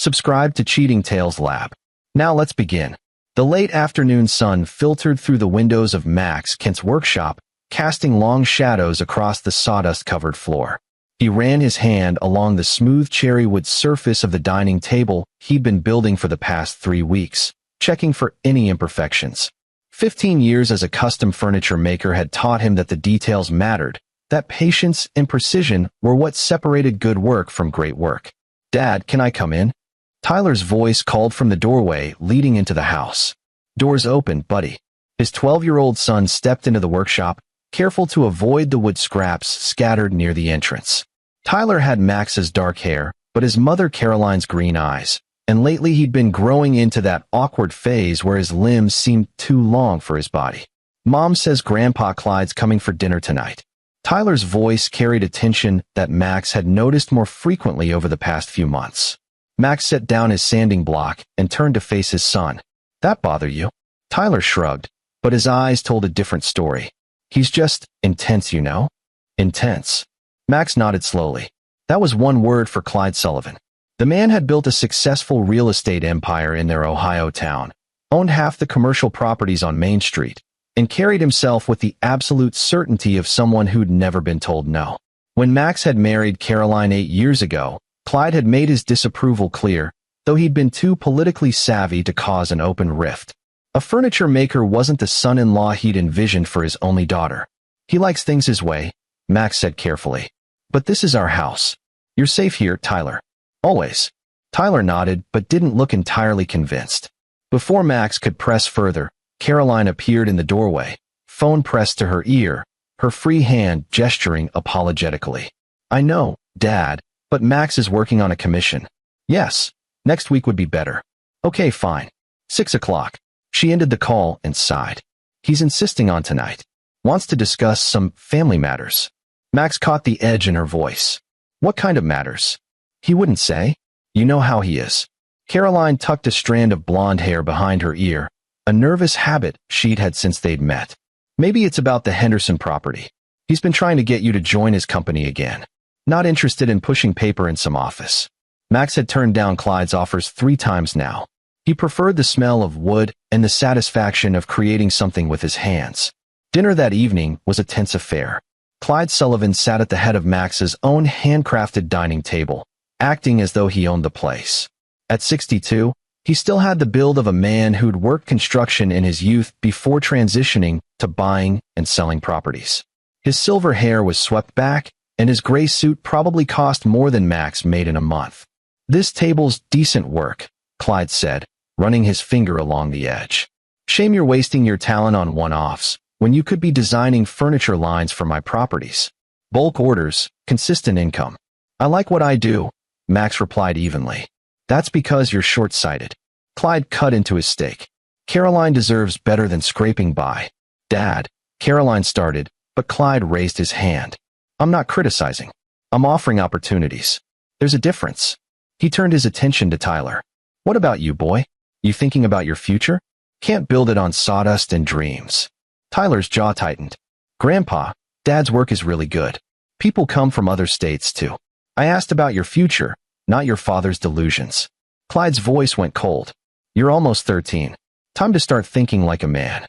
Subscribe to Cheating Tales Lab. Now let's begin. The late afternoon sun filtered through the windows of Max Kent's workshop, casting long shadows across the sawdust-covered floor. He ran his hand along the smooth cherrywood surface of the dining table he'd been building for the past 3 weeks, checking for any imperfections. 15 years as a custom furniture maker had taught him that the details mattered, that patience and precision were what separated good work from great work. "Dad, can I come in?" Tyler's voice called from the doorway leading into the house. "Door's open, buddy." His 12-year-old son stepped into the workshop, careful to avoid the wood scraps scattered near the entrance. Tyler had Max's dark hair, but his mother Caroline's green eyes, and lately he'd been growing into that awkward phase where his limbs seemed too long for his body. "Mom says Grandpa Clyde's coming for dinner tonight." Tyler's voice carried a tension that Max had noticed more frequently over the past few months. Max set down his sanding block and turned to face his son. "That bother you?" Tyler shrugged, but his eyes told a different story. "He's just intense, you know?" "Intense?" Max nodded slowly. That was one word for Clyde Sullivan. The man had built a successful real estate empire in their Ohio town, owned half the commercial properties on Main Street, and carried himself with the absolute certainty of someone who'd never been told no. When Max had married Caroline 8 years ago, Clyde had made his disapproval clear, though he'd been too politically savvy to cause an open rift. A furniture maker wasn't the son-in-law he'd envisioned for his only daughter. "He likes things his way," Max said carefully. "But this is our house. You're safe here, Tyler. Always." Tyler nodded, but didn't look entirely convinced. Before Max could press further, Caroline appeared in the doorway, phone pressed to her ear, her free hand gesturing apologetically. "I know, Dad, but Max is working on a commission." "Yes, next week would be better." "Okay, fine. 6 o'clock. She ended the call and sighed. "He's insisting on tonight. Wants to discuss some family matters." Max caught the edge in her voice. "What kind of matters?" "He wouldn't say. You know how he is." Caroline tucked a strand of blonde hair behind her ear, a nervous habit she'd had since they'd met. "Maybe it's about the Henderson property. He's been trying to get you to join his company again. Not interested in pushing paper in some office." Max had turned down Clyde's offers 3 times now. He preferred the smell of wood and the satisfaction of creating something with his hands. Dinner that evening was a tense affair. Clyde Sullivan sat at the head of Max's own handcrafted dining table, acting as though he owned the place. At 62, he still had the build of a man who'd worked construction in his youth before transitioning to buying and selling properties. His silver hair was swept back, and his gray suit probably cost more than Max made in a month. "This table's decent work," Clyde said, running his finger along the edge. "Shame you're wasting your talent on one-offs, when you could be designing furniture lines for my properties. Bulk orders, consistent income." "I like what I do," Max replied evenly. "That's because you're short-sighted." Clyde cut into his steak. "Caroline deserves better than scraping by." "Dad," Caroline started, but Clyde raised his hand. "I'm not criticizing. I'm offering opportunities. There's a difference." He turned his attention to Tyler. "What about you, boy? You thinking about your future? Can't build it on sawdust and dreams." Tyler's jaw tightened. "Grandpa, Dad's work is really good. People come from other states, too. I asked about your future, not your father's delusions." Clyde's voice went cold. "You're almost 13. Time to start thinking like a man."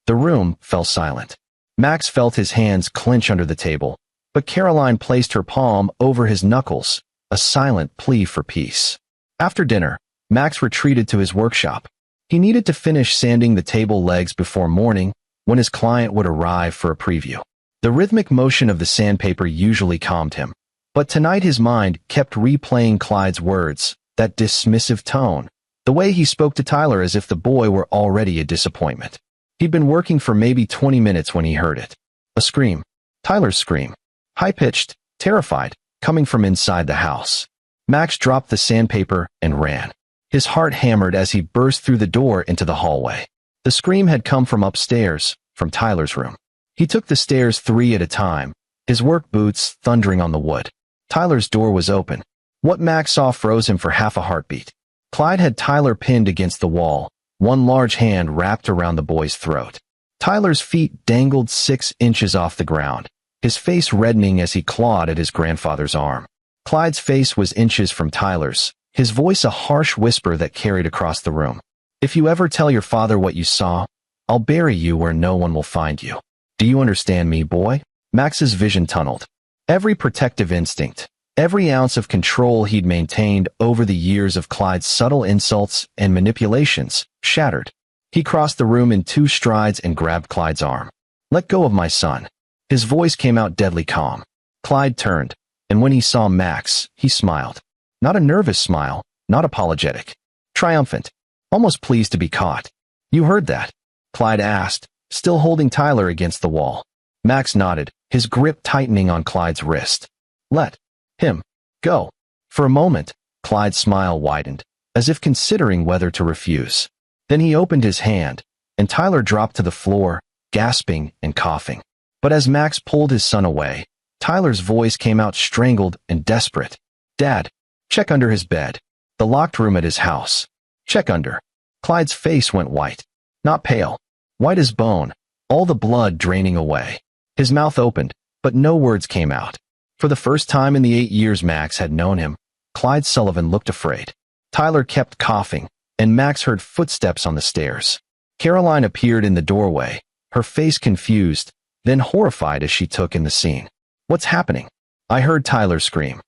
The room fell silent. Max felt his hands clench under the table, but Caroline placed her palm over his knuckles, a silent plea for peace. After dinner, Max retreated to his workshop. He needed to finish sanding the table legs before morning, when his client would arrive for a preview. The rhythmic motion of the sandpaper usually calmed him, but tonight his mind kept replaying Clyde's words, that dismissive tone, the way he spoke to Tyler as if the boy were already a disappointment. He'd been working for maybe 20 minutes when he heard it. A scream. Tyler's scream. High-pitched, terrified, coming from inside the house. Max dropped the sandpaper and ran. His heart hammered as he burst through the door into the hallway. The scream had come from upstairs, from Tyler's room. He took the stairs 3 at a time, his work boots thundering on the wood. Tyler's door was open. What Max saw froze him for half a heartbeat. Clyde had Tyler pinned against the wall, one large hand wrapped around the boy's throat. Tyler's feet dangled 6 inches off the ground, his face reddening as he clawed at his grandfather's arm. Clyde's face was inches from Tyler's, his voice a harsh whisper that carried across the room. "If you ever tell your father what you saw, I'll bury you where no one will find you. Do you understand me, boy?" Max's vision tunneled. Every protective instinct, every ounce of control he'd maintained over the years of Clyde's subtle insults and manipulations, shattered. He crossed the room in 2 strides and grabbed Clyde's arm. "Let go of my son." His voice came out deadly calm. Clyde turned, and when he saw Max, he smiled. Not a nervous smile, not apologetic. Triumphant, almost pleased to be caught. "You heard that?" Clyde asked, still holding Tyler against the wall. Max nodded, his grip tightening on Clyde's wrist. "Let him go." For a moment, Clyde's smile widened, as if considering whether to refuse. Then he opened his hand, and Tyler dropped to the floor, gasping and coughing. But as Max pulled his son away, Tyler's voice came out strangled and desperate. "Dad, check under his bed. The locked room at his house. Check under." Clyde's face went white. Not pale. White as bone, all the blood draining away. His mouth opened, but no words came out. For the first time in the 8 years Max had known him, Clyde Sullivan looked afraid. Tyler kept coughing, and Max heard footsteps on the stairs. Caroline appeared in the doorway, her face confused, then horrified as she took in the scene. "What's happening?" I heard Tyler scream.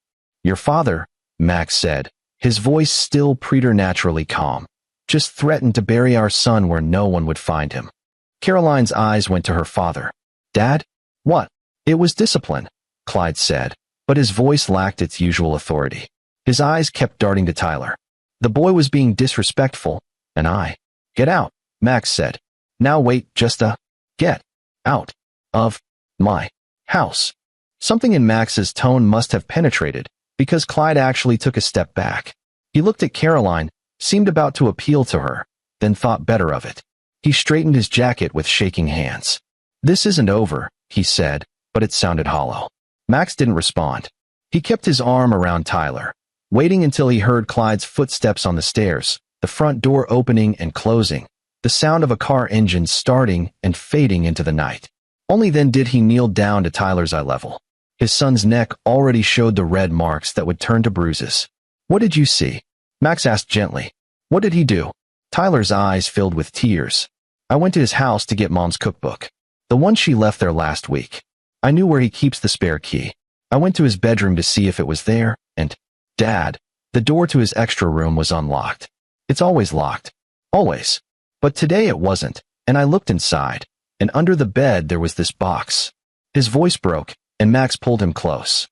"Your father," Max said, his voice still preternaturally calm, "just threatened to bury our son where no one would find him." Caroline's eyes went to her father. "Dad? What?" "It was discipline," Clyde said, but his voice lacked its usual authority. His eyes kept darting to Tyler. "The boy was being disrespectful, and I—" "Get out," Max said. "Now wait, get out of my house." Something in Max's tone must have penetrated, because Clyde actually took a step back. He looked at Caroline, seemed about to appeal to her, then thought better of it. He straightened his jacket with shaking hands. "This isn't over," he said, but it sounded hollow. Max didn't respond. He kept his arm around Tyler, waiting until he heard Clyde's footsteps on the stairs, the front door opening and closing, the sound of a car engine starting and fading into the night. Only then did he kneel down to Tyler's eye level. His son's neck already showed the red marks that would turn to bruises. "What did you see?" Max asked gently. "What did he do?" Tyler's eyes filled with tears. "I went to his house to get Mom's cookbook. The one she left there last week. I knew where he keeps the spare key. I went to his bedroom to see if it was there, and, Dad, the door to his extra room was unlocked. It's always locked. Always. But today it wasn't, and I looked inside, and under the bed there was this box." His voice broke, and Max pulled him close.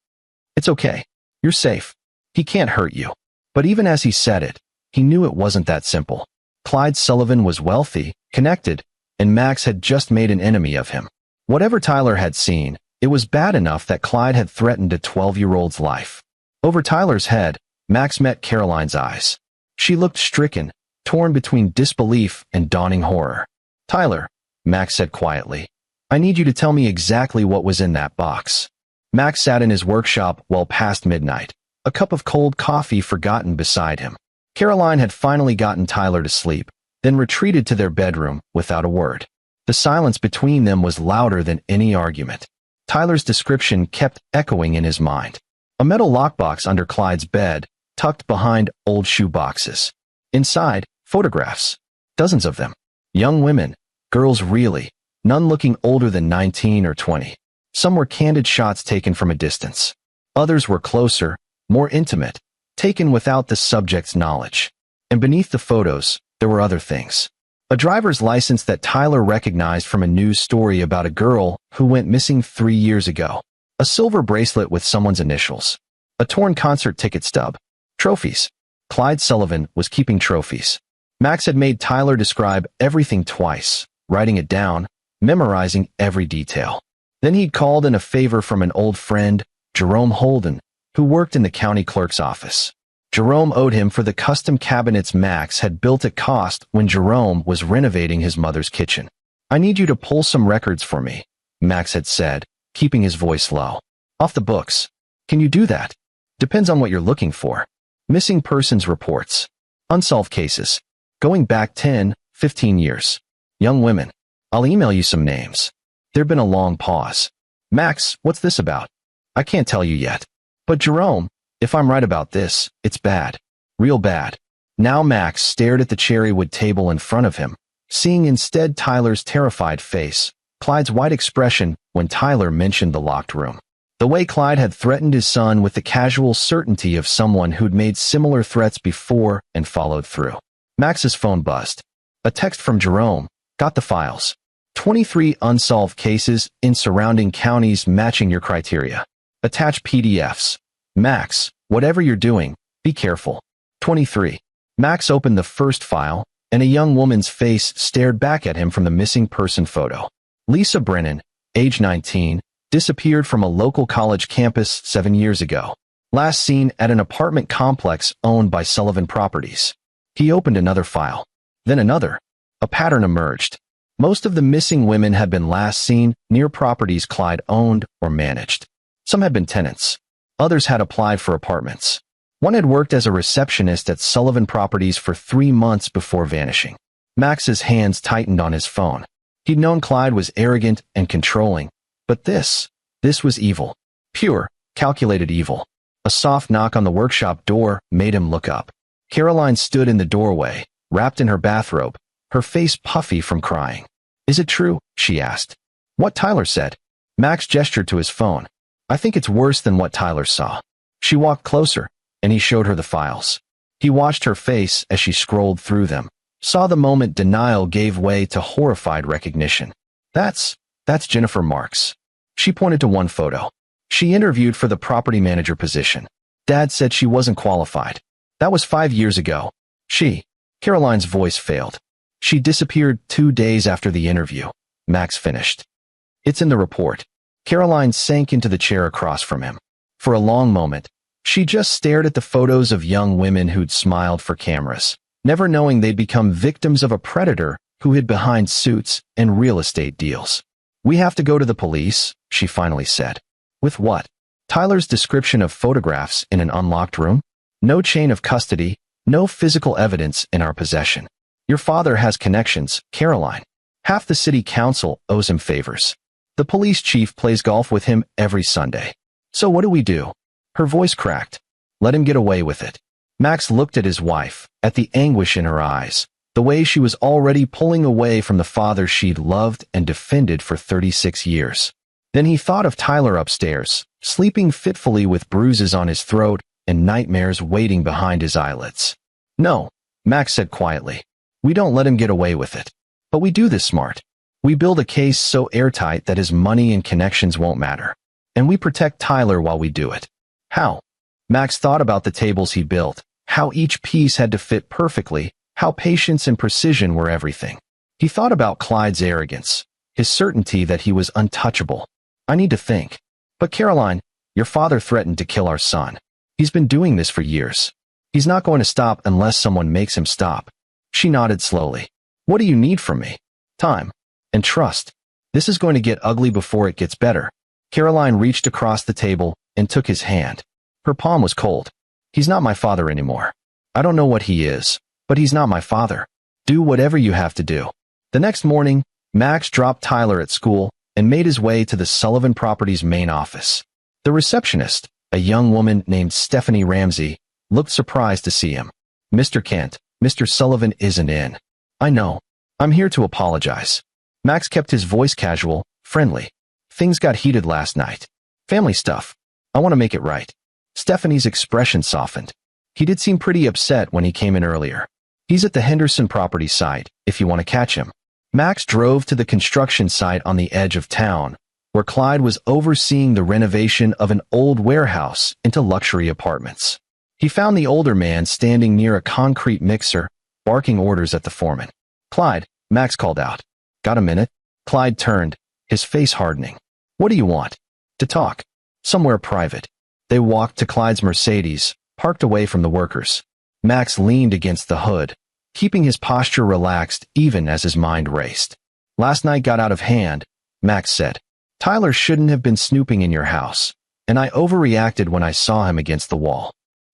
"It's okay. You're safe. He can't hurt you." But even as he said it, he knew it wasn't that simple. Clyde Sullivan was wealthy, connected, and Max had just made an enemy of him. Whatever Tyler had seen, it was bad enough that Clyde had threatened a 12-year-old's life. Over Tyler's head, Max met Caroline's eyes. She looked stricken, torn between disbelief and dawning horror. "Tyler," Max said quietly, "I need you to tell me exactly what was in that box." Max sat in his workshop well past midnight, a cup of cold coffee forgotten beside him. Caroline had finally gotten Tyler to sleep, then retreated to their bedroom without a word. The silence between them was louder than any argument. Tyler's description kept echoing in his mind. A metal lockbox under Clyde's bed, tucked behind old shoe boxes. Inside, photographs. Dozens of them. Young women, girls really, none looking older than 19 or 20. Some were candid shots taken from a distance. Others were closer, more intimate, taken without the subject's knowledge. And beneath the photos, there were other things. A driver's license that Tyler recognized from a news story about a girl who went missing 3 years ago. A silver bracelet with someone's initials. A torn concert ticket stub. Trophies. Clyde Sullivan was keeping trophies. Max had made Tyler describe everything twice, writing it down, memorizing every detail. Then he'd called in a favor from an old friend, Jerome Holden, who worked in the county clerk's office. Jerome owed him for the custom cabinets Max had built at cost when Jerome was renovating his mother's kitchen. "I need you to pull some records for me," Max had said, keeping his voice low. "Off the books. Can you do that?" "Depends on what you're looking for." "Missing persons reports. Unsolved cases. Going back 10, 15 years. Young women. I'll email you some names." There'd been a long pause. "Max, what's this about?" "I can't tell you yet. But Jerome, if I'm right about this, it's bad. Real bad. Now Max stared at the cherrywood table in front of him, seeing instead Tyler's terrified face, Clyde's white expression when Tyler mentioned the locked room. The way Clyde had threatened his son with the casual certainty of someone who'd made similar threats before and followed through. Max's phone buzzed. A text from Jerome. Got the files. 23 unsolved cases in surrounding counties matching your criteria. Attach PDFs. Max, whatever you're doing, be careful. 23. Max opened the first file, and a young woman's face stared back at him from the missing person photo. Lisa Brennan, age 19, disappeared from a local college campus 7 years ago. Last seen at an apartment complex owned by Sullivan Properties. He opened another file. Then another. A pattern emerged. Most of the missing women had been last seen near properties Clyde owned or managed. Some had been tenants. Others had applied for apartments. One had worked as a receptionist at Sullivan Properties for 3 months before vanishing. Max's hands tightened on his phone. He'd known Clyde was arrogant and controlling, but this was evil. Pure, calculated evil. A soft knock on the workshop door made him look up. Caroline stood in the doorway, wrapped in her bathrobe, her face puffy from crying. Is it true? She asked. What Tyler said. Max gestured to his phone. I think it's worse than what Tyler saw. She walked closer, and he showed her the files. He watched her face as she scrolled through them, saw the moment denial gave way to horrified recognition. That's Jennifer Marks. She pointed to one photo. She interviewed for the property manager position. Dad said she wasn't qualified. That was 5 years ago. Caroline's voice failed. She disappeared 2 days after the interview. Max finished. It's in the report. Caroline sank into the chair across from him. For a long moment, she just stared at the photos of young women who'd smiled for cameras, never knowing they'd become victims of a predator who hid behind suits and real estate deals. We have to go to the police, she finally said. With what? Tyler's description of photographs in an unlocked room? No chain of custody, no physical evidence in our possession. Your father has connections, Caroline. Half the city council owes him favors. The police chief plays golf with him every Sunday. So what do we do? Her voice cracked. Let him get away with it. Max looked at his wife, at the anguish in her eyes, the way she was already pulling away from the father she'd loved and defended for 36 years. Then he thought of Tyler upstairs, sleeping fitfully with bruises on his throat and nightmares waiting behind his eyelids. No, Max said quietly. We don't let him get away with it. But we do this smart. We build a case so airtight that his money and connections won't matter. And we protect Tyler while we do it. How? Max thought about the tables he built, how each piece had to fit perfectly, how patience and precision were everything. He thought about Clyde's arrogance, his certainty that he was untouchable. I need to think. But Caroline, your father threatened to kill our son. He's been doing this for years. He's not going to stop unless someone makes him stop. She nodded slowly. What do you need from me? Time. And trust. This is going to get ugly before it gets better. Caroline reached across the table and took his hand. Her palm was cold. He's not my father anymore. I don't know what he is, but he's not my father. Do whatever you have to do. The next morning, Max dropped Tyler at school and made his way to the Sullivan Properties main office. The receptionist, a young woman named Stephanie Ramsey, looked surprised to see him. Mr. Kent, Mr. Sullivan isn't in. I know. I'm here to apologize. Max kept his voice casual, friendly. Things got heated last night. Family stuff. I want to make it right. Stephanie's expression softened. He did seem pretty upset when he came in earlier. He's at the Henderson property site, if you want to catch him. Max drove to the construction site on the edge of town, where Clyde was overseeing the renovation of an old warehouse into luxury apartments. He found the older man standing near a concrete mixer, barking orders at the foreman. Clyde, Max called out. Got a minute? Clyde turned, his face hardening. What do you want? To talk. Somewhere private. They walked to Clyde's Mercedes, parked away from the workers. Max leaned against the hood, keeping his posture relaxed even as his mind raced. Last night got out of hand, Max said. Tyler shouldn't have been snooping in your house, and I overreacted when I saw him against the wall.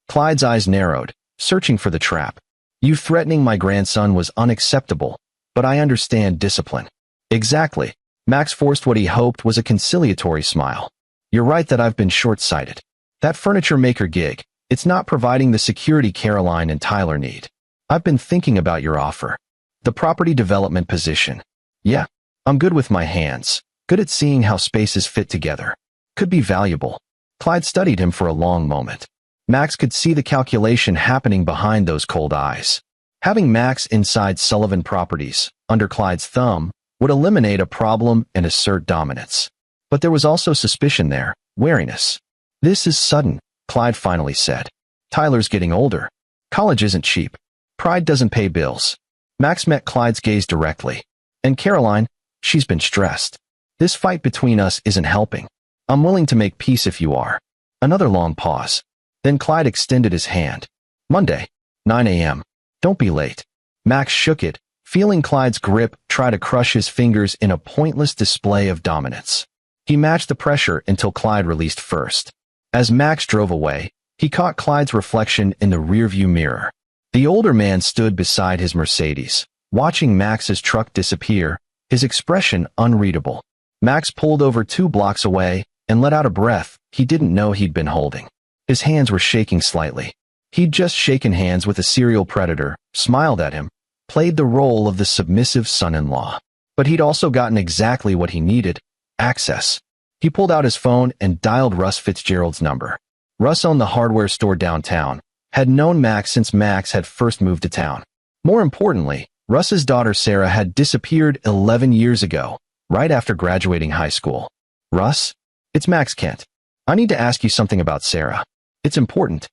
Clyde's eyes narrowed, searching for the trap. You threatening my grandson was unacceptable, but I understand discipline. Exactly. Max forced what he hoped was a conciliatory smile. You're right that I've been short-sighted. That furniture maker gig, It's not providing the security Caroline and Tyler need. I've been thinking about your offer. The property development position. Yeah, I'm good with my hands. Good at seeing how spaces fit together. Could be valuable. Clyde studied him for a long moment. Max could see the calculation happening behind those cold eyes. Having Max inside Sullivan Properties, under Clyde's thumb, would eliminate a problem and assert dominance. But there was also suspicion there, wariness. This is sudden, Clyde finally said. Tyler's getting older. College isn't cheap. Pride doesn't pay bills. Max met Clyde's gaze directly. And Caroline, she's been stressed. This fight between us isn't helping. I'm willing to make peace if you are. Another long pause. Then Clyde extended his hand. Monday, 9 a.m. Don't be late. Max shook it, feeling Clyde's grip try to crush his fingers in a pointless display of dominance. He matched the pressure until Clyde released first. As Max drove away, he caught Clyde's reflection in the rearview mirror. The older man stood beside his Mercedes, watching Max's truck disappear, his expression unreadable. Max pulled over 2 blocks away and let out a breath he didn't know he'd been holding. His hands were shaking slightly. He'd just shaken hands with a serial predator, smiled at him, played the role of the submissive son-in-law. But he'd also gotten exactly what he needed, access. He pulled out his phone and dialed Russ Fitzgerald's number. Russ owned the hardware store downtown, had known Max since Max had first moved to town. More importantly, Russ's daughter Sarah had disappeared 11 years ago, right after graduating high school. Russ? It's Max Kent. I need to ask you something about Sarah. It's important.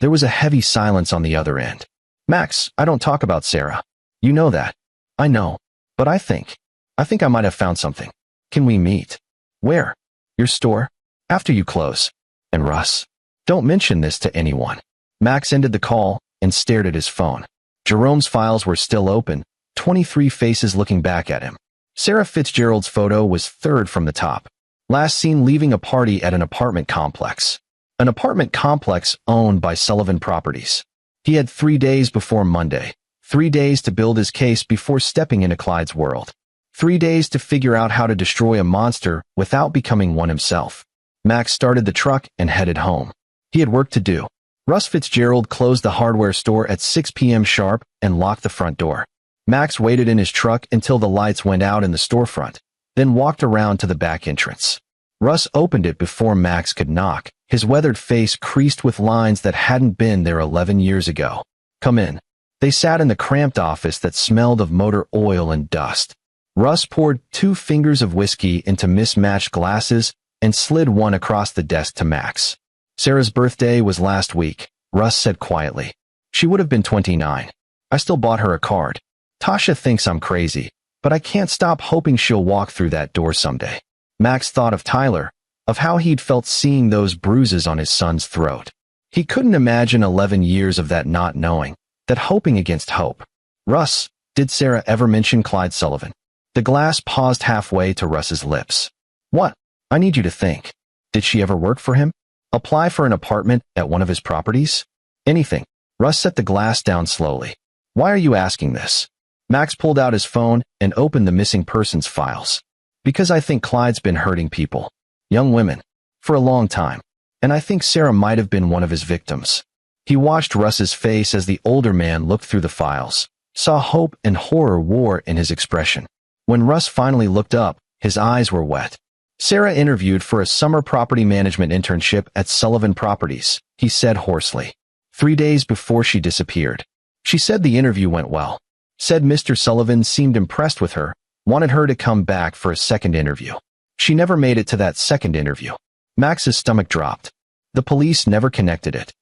There was a heavy silence on the other end. Max, I don't talk about Sarah. You know that. I know. But I think I might have found something. Can we meet? Where? Your store? After you close. And Russ, don't mention this to anyone. Max ended the call and stared at his phone. Jerome's files were still open, 23 faces looking back at him. Sarah Fitzgerald's photo was third from the top. Last seen leaving a party at an apartment complex. An apartment complex owned by Sullivan Properties. He had 3 days before Monday. 3 days to build his case before stepping into Clyde's world. 3 days to figure out how to destroy a monster without becoming one himself. Max started the truck and headed home. He had work to do. Russ Fitzgerald closed the hardware store at 6 p.m. sharp and locked the front door. Max waited in his truck until the lights went out in the storefront, then walked around to the back entrance. Russ opened it before Max could knock, his weathered face creased with lines that hadn't been there 11 years ago. Come in. They sat in the cramped office that smelled of motor oil and dust. Russ poured 2 fingers of whiskey into mismatched glasses and slid one across the desk to Max. Sarah's birthday was last week, Russ said quietly. She would have been 29. I still bought her a card. Tasha thinks I'm crazy, but I can't stop hoping she'll walk through that door someday. Max thought of Tyler, of how he'd felt seeing those bruises on his son's throat. He couldn't imagine 11 years of that not knowing, that hoping against hope. Russ, did Sarah ever mention Clyde Sullivan? The glass paused halfway to Russ's lips. What? I need you to think. Did she ever work for him? Apply for an apartment at one of his properties? Anything. Russ set the glass down slowly. Why are you asking this? Max pulled out his phone and opened the missing persons files. Because I think Clyde's been hurting people. Young women. For a long time. And I think Sarah might have been one of his victims. He watched Russ's face as the older man looked through the files, saw hope and horror war in his expression. When Russ finally looked up, his eyes were wet. Sarah interviewed for a summer property management internship at Sullivan Properties, he said hoarsely. 3 days before she disappeared. She said the interview went well. Said Mr. Sullivan seemed impressed with her, wanted her to come back for a second interview. She never made it to that second interview. Max's stomach dropped. The police never connected it.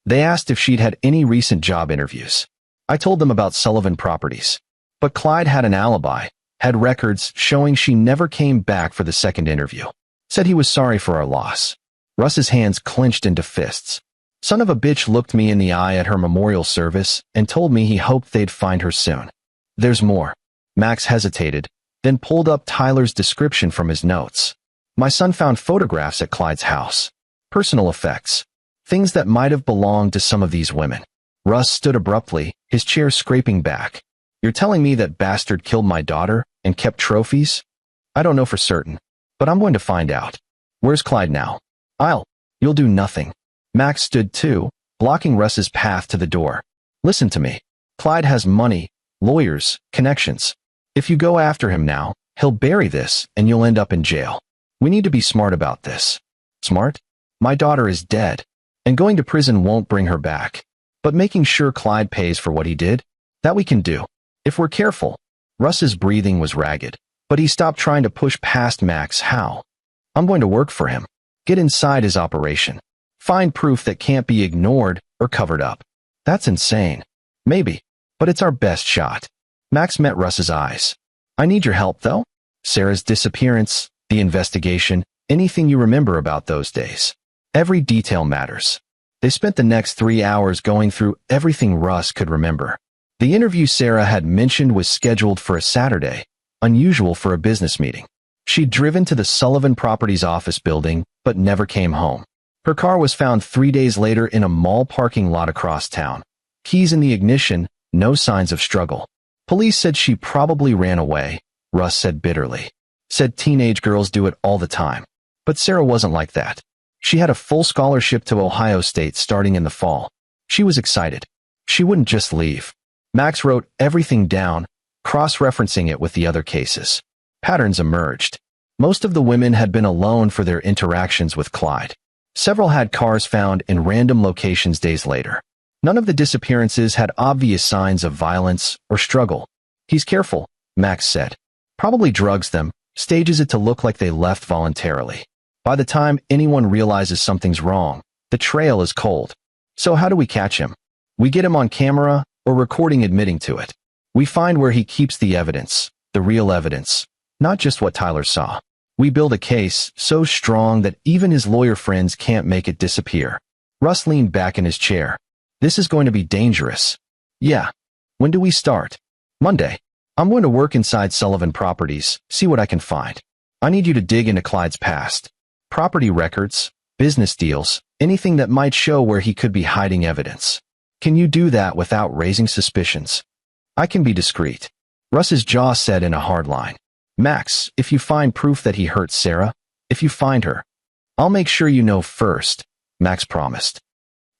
They asked if she'd had any recent job interviews. I told them about Sullivan Properties. But Clyde had an alibi, had records showing she never came back for the second interview. Said he was sorry for our loss. Russ's hands clenched into fists. Son of a bitch looked me in the eye at her memorial service and told me he hoped they'd find her soon. There's more. Max hesitated, then pulled up Tyler's description from his notes. My son found photographs at Clyde's house. Personal effects. Things that might have belonged to some of these women. Russ stood abruptly, his chair scraping back. You're telling me that bastard killed my daughter and kept trophies? I don't know for certain, but I'm going to find out. Where's Clyde now? You'll do nothing. Max stood too, blocking Russ's path to the door. Listen to me. Clyde has money, lawyers, connections. If you go after him now, he'll bury this and you'll end up in jail. We need to be smart about this. Smart? My daughter is dead, and going to prison won't bring her back. But making sure Clyde pays for what he did, that we can do. If we're careful. Russ's breathing was ragged, but he stopped trying to push past Max. How? I'm going to work for him. Get inside his operation. Find proof that can't be ignored or covered up. That's insane. Maybe, but it's our best shot. Max met Russ's eyes. I need your help, though. Sarah's disappearance, the investigation, anything you remember about those days. Every detail matters. They spent the next 3 hours going through everything Russ could remember. The interview Sarah had mentioned was scheduled for a Saturday, unusual for a business meeting. She'd driven to the Sullivan Properties office building, but never came home. Her car was found 3 days later in a mall parking lot across town. Keys in the ignition, no signs of struggle. Police said she probably ran away, Russ said bitterly. Said teenage girls do it all the time. But Sarah wasn't like that. She had a full scholarship to Ohio State starting in the fall. She was excited. She wouldn't just leave. Max wrote everything down, cross-referencing it with the other cases. Patterns emerged. Most of the women had been alone for their interactions with Clyde. Several had cars found in random locations days later. None of the disappearances had obvious signs of violence or struggle. He's careful, Max said. Probably drugs them, stages it to look like they left voluntarily. By the time anyone realizes something's wrong, the trail is cold. So how do we catch him? We get him on camera or recording admitting to it. We find where he keeps the evidence, the real evidence, not just what Tyler saw. We build a case so strong that even his lawyer friends can't make it disappear. Russ leaned back in his chair. This is going to be dangerous. Yeah. When do we start? Monday. I'm going to work inside Sullivan Properties, see what I can find. I need you to dig into Clyde's past. Property records, business deals, anything that might show where he could be hiding evidence. Can you do that without raising suspicions? I can be discreet. Russ's jaw set in a hard line. Max, if you find proof that he hurt Sarah, if you find her, I'll make sure you know first, Max promised.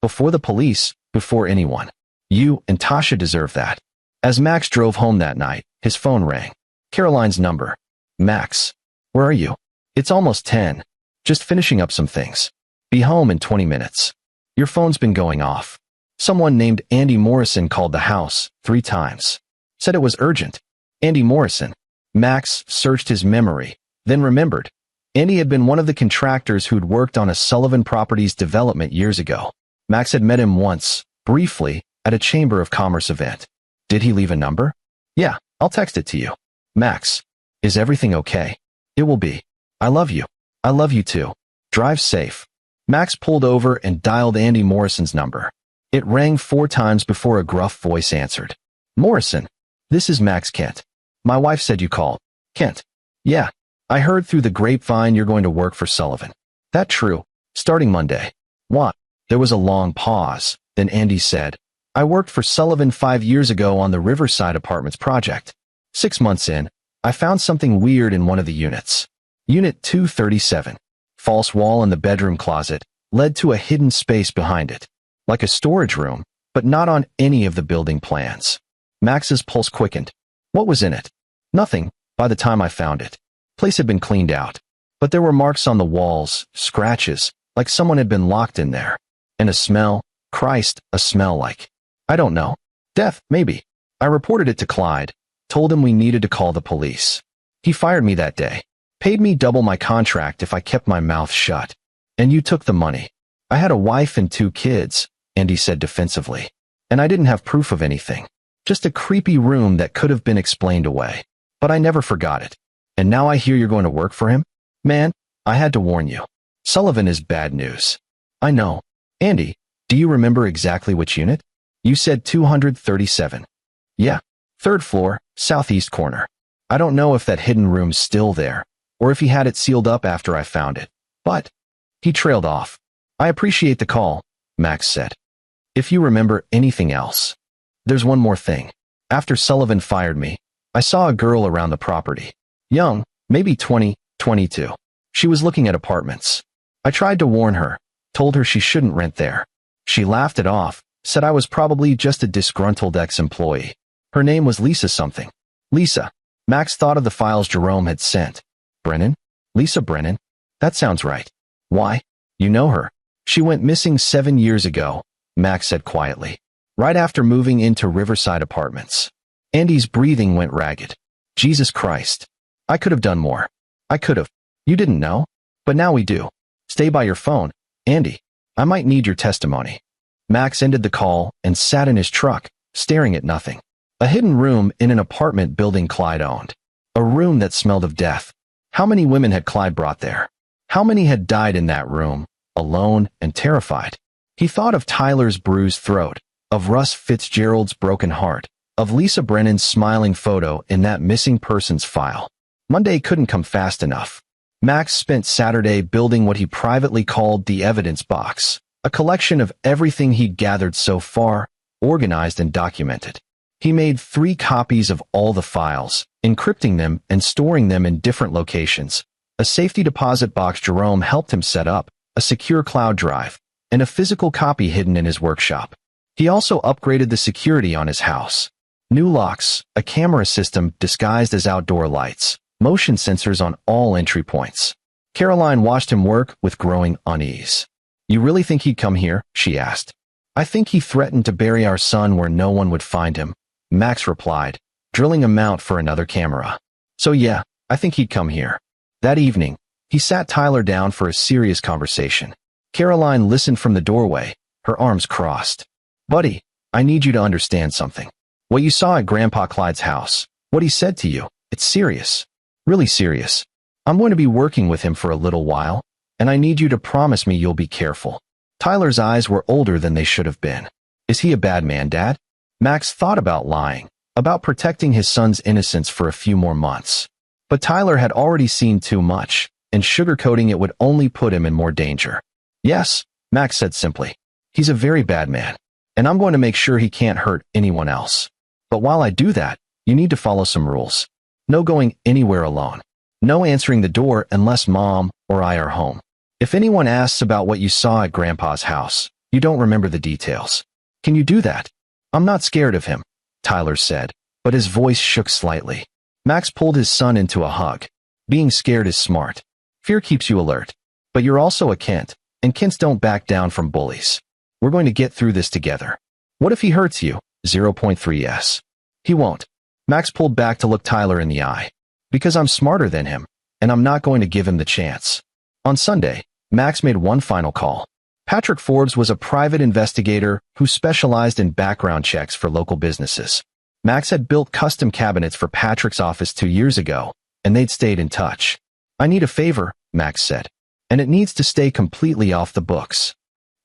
Before the police, before anyone. You and Tasha deserve that. As Max drove home that night, his phone rang. Caroline's number. Max, where are you? It's almost 10. Just finishing up some things. Be home in 20 minutes. Your phone's been going off. Someone named Andy Morrison called the house 3 times. Said it was urgent. Andy Morrison. Max searched his memory, then remembered. Andy had been one of the contractors who'd worked on a Sullivan Properties development years ago. Max had met him once, briefly, at a Chamber of Commerce event. Did he leave a number? Yeah, I'll text it to you. Max, is everything okay? It will be. I love you. I love you too. Drive safe. Max pulled over and dialed Andy Morrison's number. It rang 4 times before a gruff voice answered. Morrison, this is Max Kent. My wife said you called. Kent. Yeah, I heard through the grapevine you're going to work for Sullivan. That true? Starting Monday. What? There was a long pause. Then Andy said, I worked for Sullivan 5 years ago on the Riverside Apartments project. 6 months in, I found something weird in one of the units. Unit 237. False wall in the bedroom closet led to a hidden space behind it. Like a storage room, but not on any of the building plans. Max's pulse quickened. What was in it? Nothing, by the time I found it. Place had been cleaned out. But there were marks on the walls, scratches, like someone had been locked in there. And a smell, Christ, a smell like. I don't know. Death, maybe. I reported it to Clyde, told him we needed to call the police. He fired me that day. Paid me double my contract if I kept my mouth shut. And you took the money. I had a wife and 2 kids, Andy said defensively. And I didn't have proof of anything. Just a creepy room that could have been explained away. But I never forgot it. And now I hear you're going to work for him? Man, I had to warn you. Sullivan is bad news. I know. Andy, do you remember exactly which unit? You said 237. Yeah. 3rd floor, southeast corner. I don't know if that hidden room's still there, or if he had it sealed up after I found it. But he trailed off. I appreciate the call, Max said. If you remember anything else. There's one more thing. After Sullivan fired me, I saw a girl around the property. Young, maybe 20, 22. She was looking at apartments. I tried to warn her, told her she shouldn't rent there. She laughed it off, said I was probably just a disgruntled ex-employee. Her name was Lisa something. Lisa. Max thought of the files Jerome had sent. Brennan? Lisa Brennan? That sounds right. Why? You know her. She went missing 7 years ago, Max said quietly. Right after moving into Riverside Apartments. Andy's breathing went ragged. Jesus Christ. I could have done more. I could have. You didn't know? But now we do. Stay by your phone, Andy. I might need your testimony. Max ended the call and sat in his truck, staring at nothing. A hidden room in an apartment building Clyde owned. A room that smelled of death. How many women had Clyde brought there? How many had died in that room, alone and terrified? He thought of Tyler's bruised throat, of Russ Fitzgerald's broken heart, of Lisa Brennan's smiling photo in that missing persons file. Monday couldn't come fast enough. Max spent Saturday building what he privately called the evidence box, a collection of everything he'd gathered so far, organized and documented. He made 3 copies of all the files, encrypting them and storing them in different locations. A safety deposit box Jerome helped him set up, a secure cloud drive, and a physical copy hidden in his workshop. He also upgraded the security on his house. New locks, a camera system disguised as outdoor lights, motion sensors on all entry points. Caroline watched him work with growing unease. You really think he'd come here? She asked. I think he threatened to bury our son where no one would find him, Max replied, drilling a mount for another camera. So yeah, I think he'd come here. That evening, he sat Tyler down for a serious conversation. Caroline listened from the doorway, her arms crossed. Buddy, I need you to understand something. What you saw at Grandpa Clyde's house, what he said to you, it's serious. Really serious. I'm going to be working with him for a little while, and I need you to promise me you'll be careful. Tyler's eyes were older than they should have been. Is he a bad man, Dad? Max thought about lying, about protecting his son's innocence for a few more months. But Tyler had already seen too much, and sugarcoating it would only put him in more danger. Yes, Max said simply. He's a very bad man, and I'm going to make sure he can't hurt anyone else. But while I do that, you need to follow some rules. No going anywhere alone. No answering the door unless Mom or I are home. If anyone asks about what you saw at Grandpa's house, you don't remember the details. Can you do that? I'm not scared of him, Tyler said, but his voice shook slightly. Max pulled his son into a hug. Being scared is smart. Fear keeps you alert. But you're also a Kent, and Kents don't back down from bullies. We're going to get through this together. What if he hurts you? 0.3s. He won't. Max pulled back to look Tyler in the eye. Because I'm smarter than him, and I'm not going to give him the chance. On Sunday, Max made one final call. Patrick Forbes was a private investigator who specialized in background checks for local businesses. Max had built custom cabinets for Patrick's office 2 years ago, and they'd stayed in touch. I need a favor, Max said, and it needs to stay completely off the books.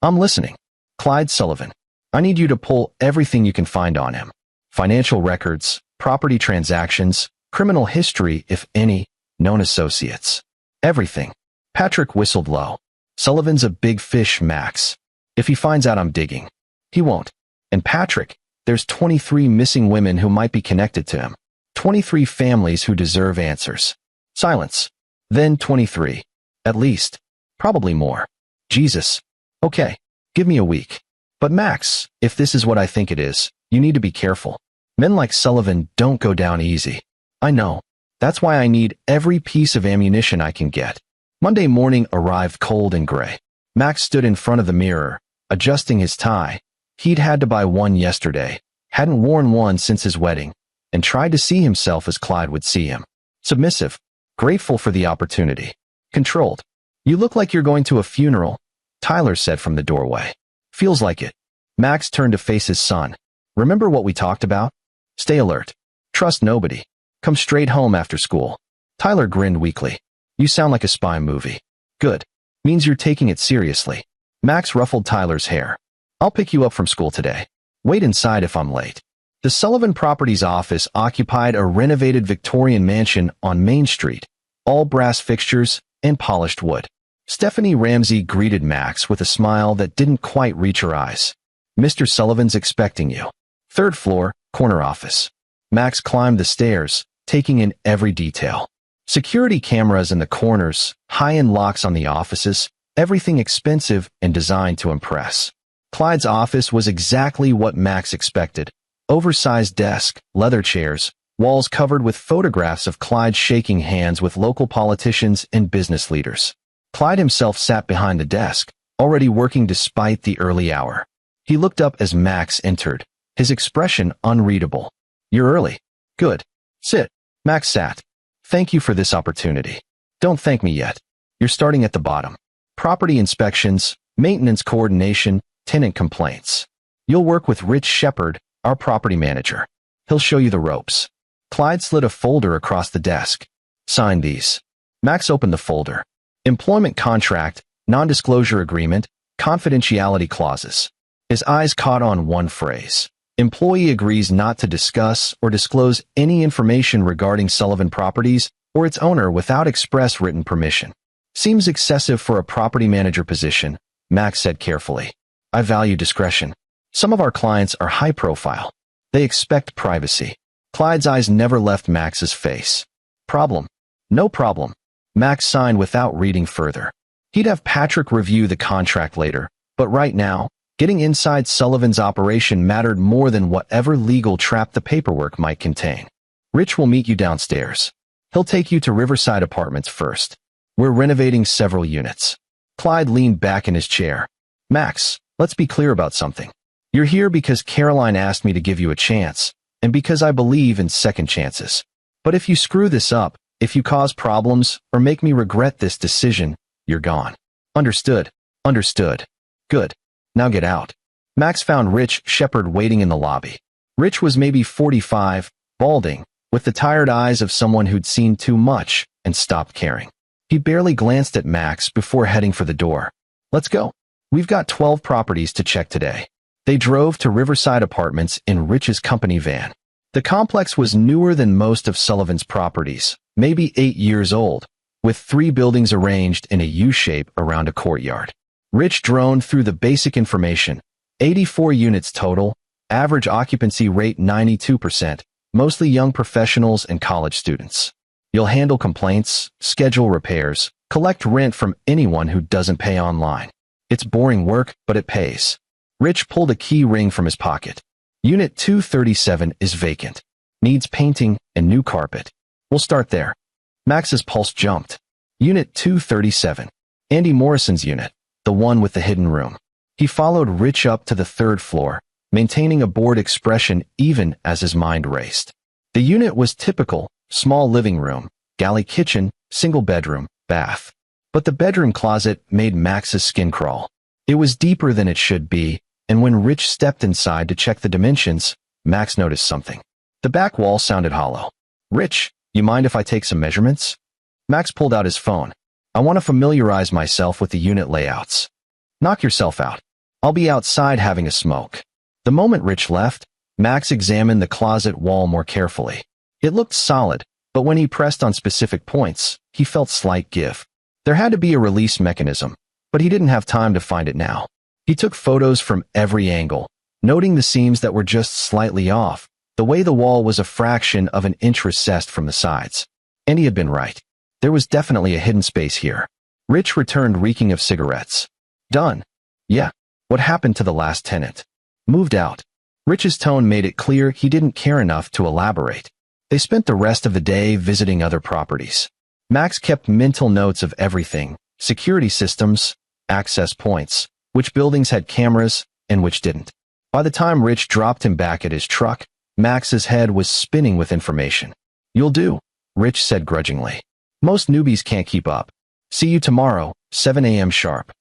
I'm listening. Clyde Sullivan. I need you to pull everything you can find on him. Financial records, property transactions, criminal history, if any, known associates. Everything. Patrick whistled low. Sullivan's a big fish, Max. If he finds out I'm digging. He won't. And Patrick, there's 23 missing women who might be connected to him. 23 families who deserve answers. Silence. Then 23. At least. Probably more. Jesus. Okay. Give me a week. But Max, if this is what I think it is, you need to be careful. Men like Sullivan don't go down easy. I know. That's why I need every piece of ammunition I can get. Monday morning arrived cold and gray. Max stood in front of the mirror, adjusting his tie. He'd had to buy one yesterday, hadn't worn one since his wedding, and tried to see himself as Clyde would see him. Submissive, grateful for the opportunity. Controlled. You look like you're going to a funeral, Tyler said from the doorway. Feels like it. Max turned to face his son. Remember what we talked about? Stay alert. Trust nobody. Come straight home after school. Tyler grinned weakly. You sound like a spy movie. Good. Means you're taking it seriously. Max ruffled Tyler's hair. I'll pick you up from school today. Wait inside if I'm late. The Sullivan Properties office occupied a renovated Victorian mansion on Main Street, all brass fixtures and polished wood. Stephanie Ramsey greeted Max with a smile that didn't quite reach her eyes. Mr. Sullivan's expecting you. 3rd floor, corner office. Max climbed the stairs, taking in every detail. Security cameras in the corners, high-end locks on the offices, everything expensive and designed to impress. Clyde's office was exactly what Max expected. Oversized desk, leather chairs, walls covered with photographs of Clyde shaking hands with local politicians and business leaders. Clyde himself sat behind the desk, already working despite the early hour. He looked up as Max entered, his expression unreadable. "You're early. Good. Sit." Max sat. "Thank you for this opportunity. Don't thank me yet. You're starting at the bottom. Property inspections, maintenance coordination, tenant complaints. You'll work with Rich Shepard, our property manager. He'll show you the ropes." Clyde slid a folder across the desk. "Sign these." Max opened the folder. Employment contract, non-disclosure agreement, confidentiality clauses. His eyes caught on one phrase. Employee agrees not to discuss or disclose any information regarding Sullivan Properties or its owner without express written permission. Seems excessive for a property manager position, Max said carefully. "I value discretion. Some of our clients are high profile. They expect privacy." Clyde's eyes never left Max's face. "Problem?" "No problem." Max signed without reading further. He'd have Patrick review the contract later, but right now, getting inside Sullivan's operation mattered more than whatever legal trap the paperwork might contain. "Rich will meet you downstairs. He'll take you to Riverside Apartments first. We're renovating several units." Clyde leaned back in his chair. "Max, let's be clear about something. You're here because Caroline asked me to give you a chance, and because I believe in second chances. But if you screw this up, if you cause problems, or make me regret this decision, you're gone." "Understood. Understood." "Good. Now get out." Max found Rich Shepard waiting in the lobby. Rich was maybe 45, balding, with the tired eyes of someone who'd seen too much and stopped caring. He barely glanced at Max before heading for the door. "Let's go. We've got 12 properties to check today." They drove to Riverside Apartments in Rich's company van. The complex was newer than most of Sullivan's properties, maybe 8 years old, with 3 buildings arranged in a U-shape around a courtyard. Rich droned through the basic information. 84 units total, average occupancy rate 92%, mostly young professionals and college students. You'll handle complaints, schedule repairs, collect rent from anyone who doesn't pay online. It's boring work, but it pays. Rich pulled a key ring from his pocket. Unit 237 is vacant. Needs painting and new carpet. We'll start there. Max's pulse jumped. Unit 237. Andy Morrison's unit, the one with the hidden room. He followed Rich up to the 3rd floor, maintaining a bored expression even as his mind raced. The unit was typical, small living room, galley kitchen, single bedroom, bath. But the bedroom closet made Max's skin crawl. It was deeper than it should be, and when Rich stepped inside to check the dimensions, Max noticed something. The back wall sounded hollow. "Rich, you mind if I take some measurements?" Max pulled out his phone. "I want to familiarize myself with the unit layouts." "Knock yourself out. I'll be outside having a smoke." The moment Rich left, Max examined the closet wall more carefully. It looked solid, but when he pressed on specific points, he felt slight give. There had to be a release mechanism, but he didn't have time to find it now. He took photos from every angle, noting the seams that were just slightly off, the way the wall was a fraction of an inch recessed from the sides. And he had been right. There was definitely a hidden space here. Rich returned reeking of cigarettes. "Done." "Yeah. What happened to the last tenant?" "Moved out." Rich's tone made it clear he didn't care enough to elaborate. They spent the rest of the day visiting other properties. Max kept mental notes of everything: security systems, access points, which buildings had cameras and which didn't. By the time Rich dropped him back at his truck, Max's head was spinning with information. "You'll do," Rich said grudgingly. "Most newbies can't keep up. See you tomorrow, 7 a.m. sharp."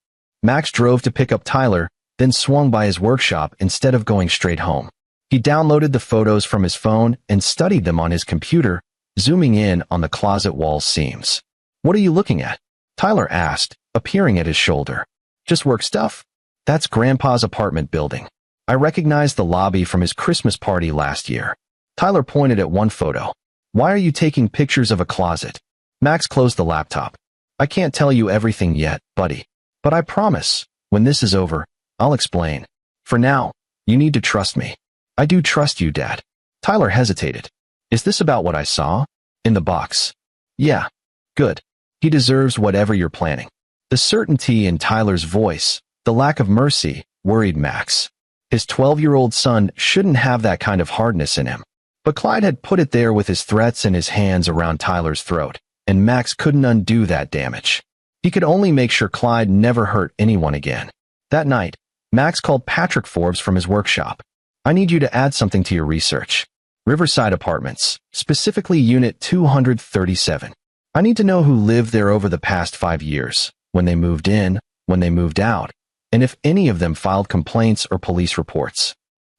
Max drove to pick up Tyler, then swung by his workshop instead of going straight home. He downloaded the photos from his phone and studied them on his computer, zooming in on the closet wall seams. "What are you looking at?" Tyler asked, appearing at his shoulder. "Just work stuff. That's Grandpa's apartment building. I recognized the lobby from his Christmas party last year." Tyler pointed at one photo. "Why are you taking pictures of a closet?" Max closed the laptop. "I can't tell you everything yet, buddy. But I promise, when this is over, I'll explain. For now, you need to trust me." "I do trust you, Dad." Tyler hesitated. "Is this about what I saw? In the box?" "Yeah." "Good. He deserves whatever you're planning." The certainty in Tyler's voice, the lack of mercy, worried Max. His 12-year-old son shouldn't have that kind of hardness in him. But Clyde had put it there with his threats and his hands around Tyler's throat, and Max couldn't undo that damage. He could only make sure Clyde never hurt anyone again. That night, Max called Patrick Forbes from his workshop. "I need you to add something to your research. Riverside Apartments, specifically Unit 237. I need to know who lived there over the past 5 years, when they moved in, when they moved out, and if any of them filed complaints or police reports.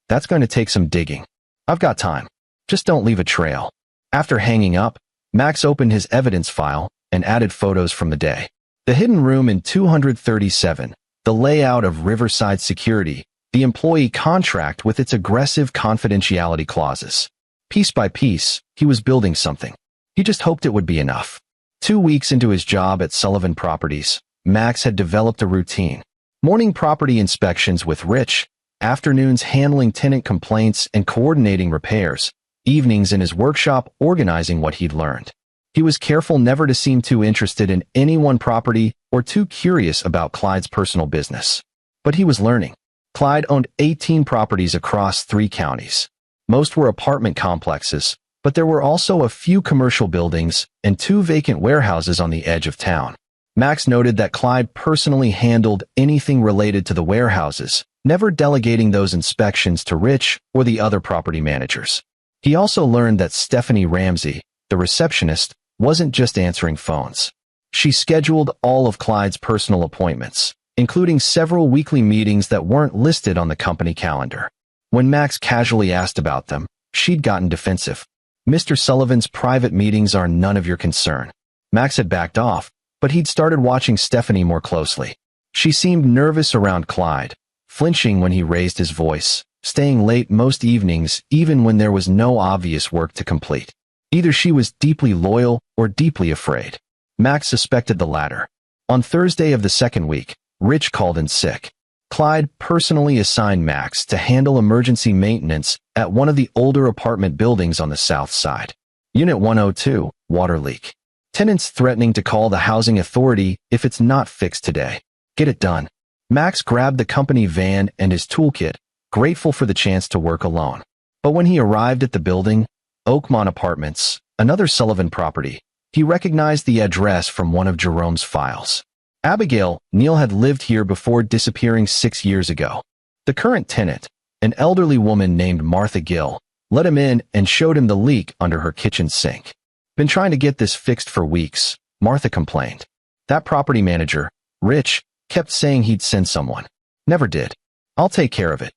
That's going to take some digging. I've got time. Just don't leave a trail." After hanging up, Max opened his evidence file and added photos from the day. The hidden room in 237, the layout of Riverside security, the employee contract with its aggressive confidentiality clauses. Piece by piece, he was building something. He just hoped it would be enough. 2 weeks into his job at Sullivan Properties, Max had developed a routine. Morning property inspections with Rich, afternoons handling tenant complaints and coordinating repairs, evenings in his workshop organizing what he'd learned. He was careful never to seem too interested in any one property or too curious about Clyde's personal business. But he was learning. Clyde owned 18 properties across 3 counties. Most were apartment complexes, but there were also a few commercial buildings and 2 vacant warehouses on the edge of town. Max noted that Clyde personally handled anything related to the warehouses, never delegating those inspections to Rich or the other property managers. He also learned that Stephanie Ramsey, the receptionist, wasn't just answering phones. She scheduled all of Clyde's personal appointments, including several weekly meetings that weren't listed on the company calendar. When Max casually asked about them, she'd gotten defensive. "Mr. Sullivan's private meetings are none of your concern." Max had backed off, but he'd started watching Stephanie more closely. She seemed nervous around Clyde, flinching when he raised his voice, staying late most evenings even when there was no obvious work to complete. Either she was deeply loyal or deeply afraid. Max suspected the latter. On Thursday of the second week, Rich called in sick. Clyde personally assigned Max to handle emergency maintenance at one of the older apartment buildings on the south side. Unit 102, water leak. Tenants threatening to call the housing authority if it's not fixed today. Get it done. Max grabbed the company van and his toolkit, grateful for the chance to work alone. But when he arrived at the building, Oakmont Apartments, another Sullivan property, he recognized the address from one of Jerome's files. Abigail Neal had lived here before disappearing 6 years ago. The current tenant, an elderly woman named Martha Gill, let him in and showed him the leak under her kitchen sink. "Been trying to get this fixed for weeks," Martha complained. "That property manager, Rich, kept saying he'd send someone. Never did. I'll take care of it."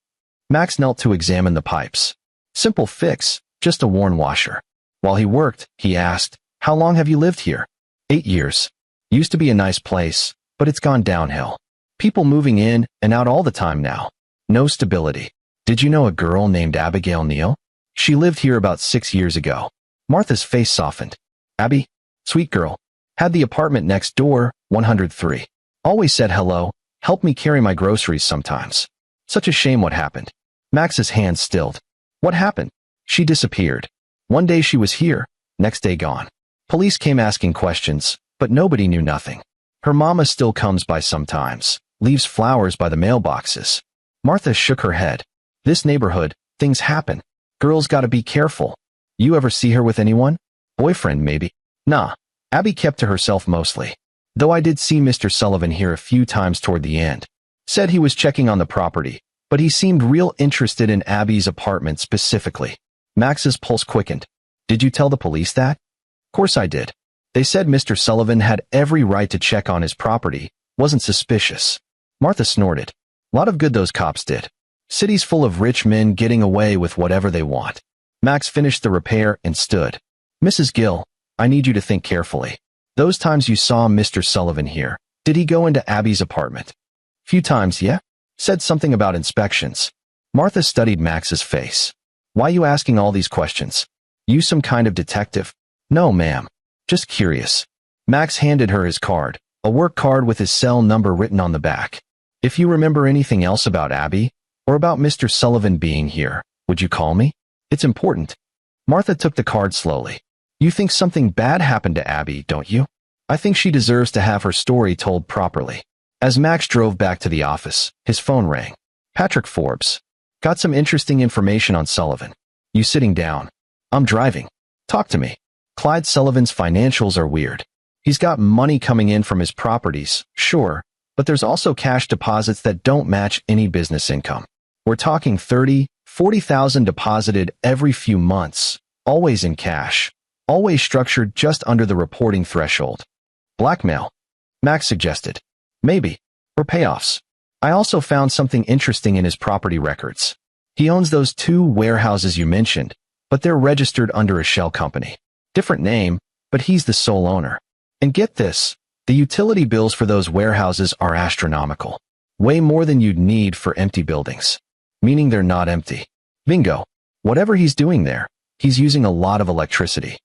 Max knelt to examine the pipes. Simple fix, just a worn washer. While he worked, he asked, "How long have you lived here?" 8 years. Used to be a nice place, but it's gone downhill. People moving in and out all the time now. No stability. Did you know a girl named Abigail Neal? She lived here about 6 years ago." Martha's face softened. "Abby? Sweet girl. Had the apartment next door, 103. Always said hello, helped me carry my groceries sometimes. Such a shame what happened." Max's hands stilled. "What happened?" "She disappeared. One day she was here, next day gone. Police came asking questions, but nobody knew nothing. Her mama still comes by sometimes, leaves flowers by the mailboxes." Martha shook her head. "This neighborhood, things happen. Girls gotta be careful. You ever see her with anyone? Boyfriend, maybe?" "Nah." Abby kept to herself mostly. "Though I did see Mr. Sullivan here a few times toward the end. Said he was checking on the property, but he seemed real interested in Abby's apartment specifically." Max's pulse quickened. "Did you tell the police that?" "Course I did. They said Mr. Sullivan had every right to check on his property, wasn't suspicious." Martha snorted. "Lot of good those cops did. City's full of rich men getting away with whatever they want." Max finished the repair and stood. "Mrs. Gill, I need you to think carefully. Those times you saw Mr. Sullivan here, did he go into Abby's apartment?" "Few times, yeah." "Said something about inspections." Martha studied Max's face. "Why you asking all these questions? You some kind of detective?" "No, ma'am. Just curious." Max handed her his card, a work card with his cell number written on the back. "If you remember anything else about Abby, or about Mr. Sullivan being here, would you call me? It's important." Martha took the card slowly. "You think something bad happened to Abby, don't you? I think she deserves to have her story told properly." As Max drove back to the office, his phone rang. Patrick Forbes. Got some interesting information on Sullivan. You sitting down? I'm driving. Talk to me. Clyde Sullivan's financials are weird. He's got money coming in from his properties, sure, but there's also cash deposits that don't match any business income. We're talking 30, 40,000 deposited every few months, always in cash, always structured just under the reporting threshold. Blackmail? Max suggested. Maybe. Or payoffs. I also found something interesting in his property records. He owns those 2 warehouses you mentioned, but they're registered under a shell company. Different name, but he's the sole owner. And get this, the utility bills for those warehouses are astronomical. Way more than you'd need for empty buildings. Meaning they're not empty. Bingo. Whatever he's doing there, he's using a lot of electricity.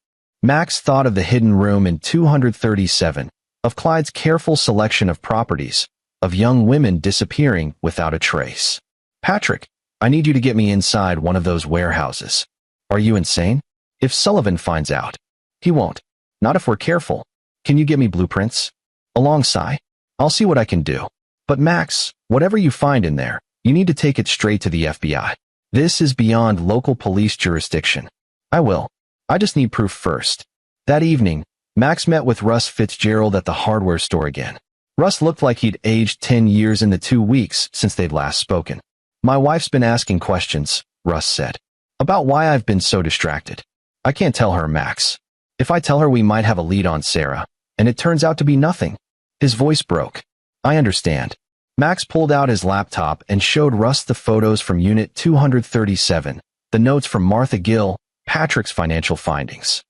Max thought of the hidden room in 237, of Clyde's careful selection of properties, of young women disappearing without a trace. Patrick, I need you to get me inside one of those warehouses. Are you insane? If Sullivan finds out. He won't. Not if we're careful. Can you get me blueprints? Alongside? I'll see what I can do. But Max, whatever you find in there, you need to take it straight to the FBI. This is beyond local police jurisdiction. I will. I just need proof first. That evening, Max met with Russ Fitzgerald at the hardware store again. Russ looked like he'd aged 10 years in the 2 weeks since they'd last spoken. My wife's been asking questions, Russ said, about why I've been so distracted. I can't tell her, Max. If I tell her we might have a lead on Sarah, and it turns out to be nothing. His voice broke. I understand. Max pulled out his laptop and showed Russ the photos from Unit 237, the notes from Martha Gill, Patrick's financial findings.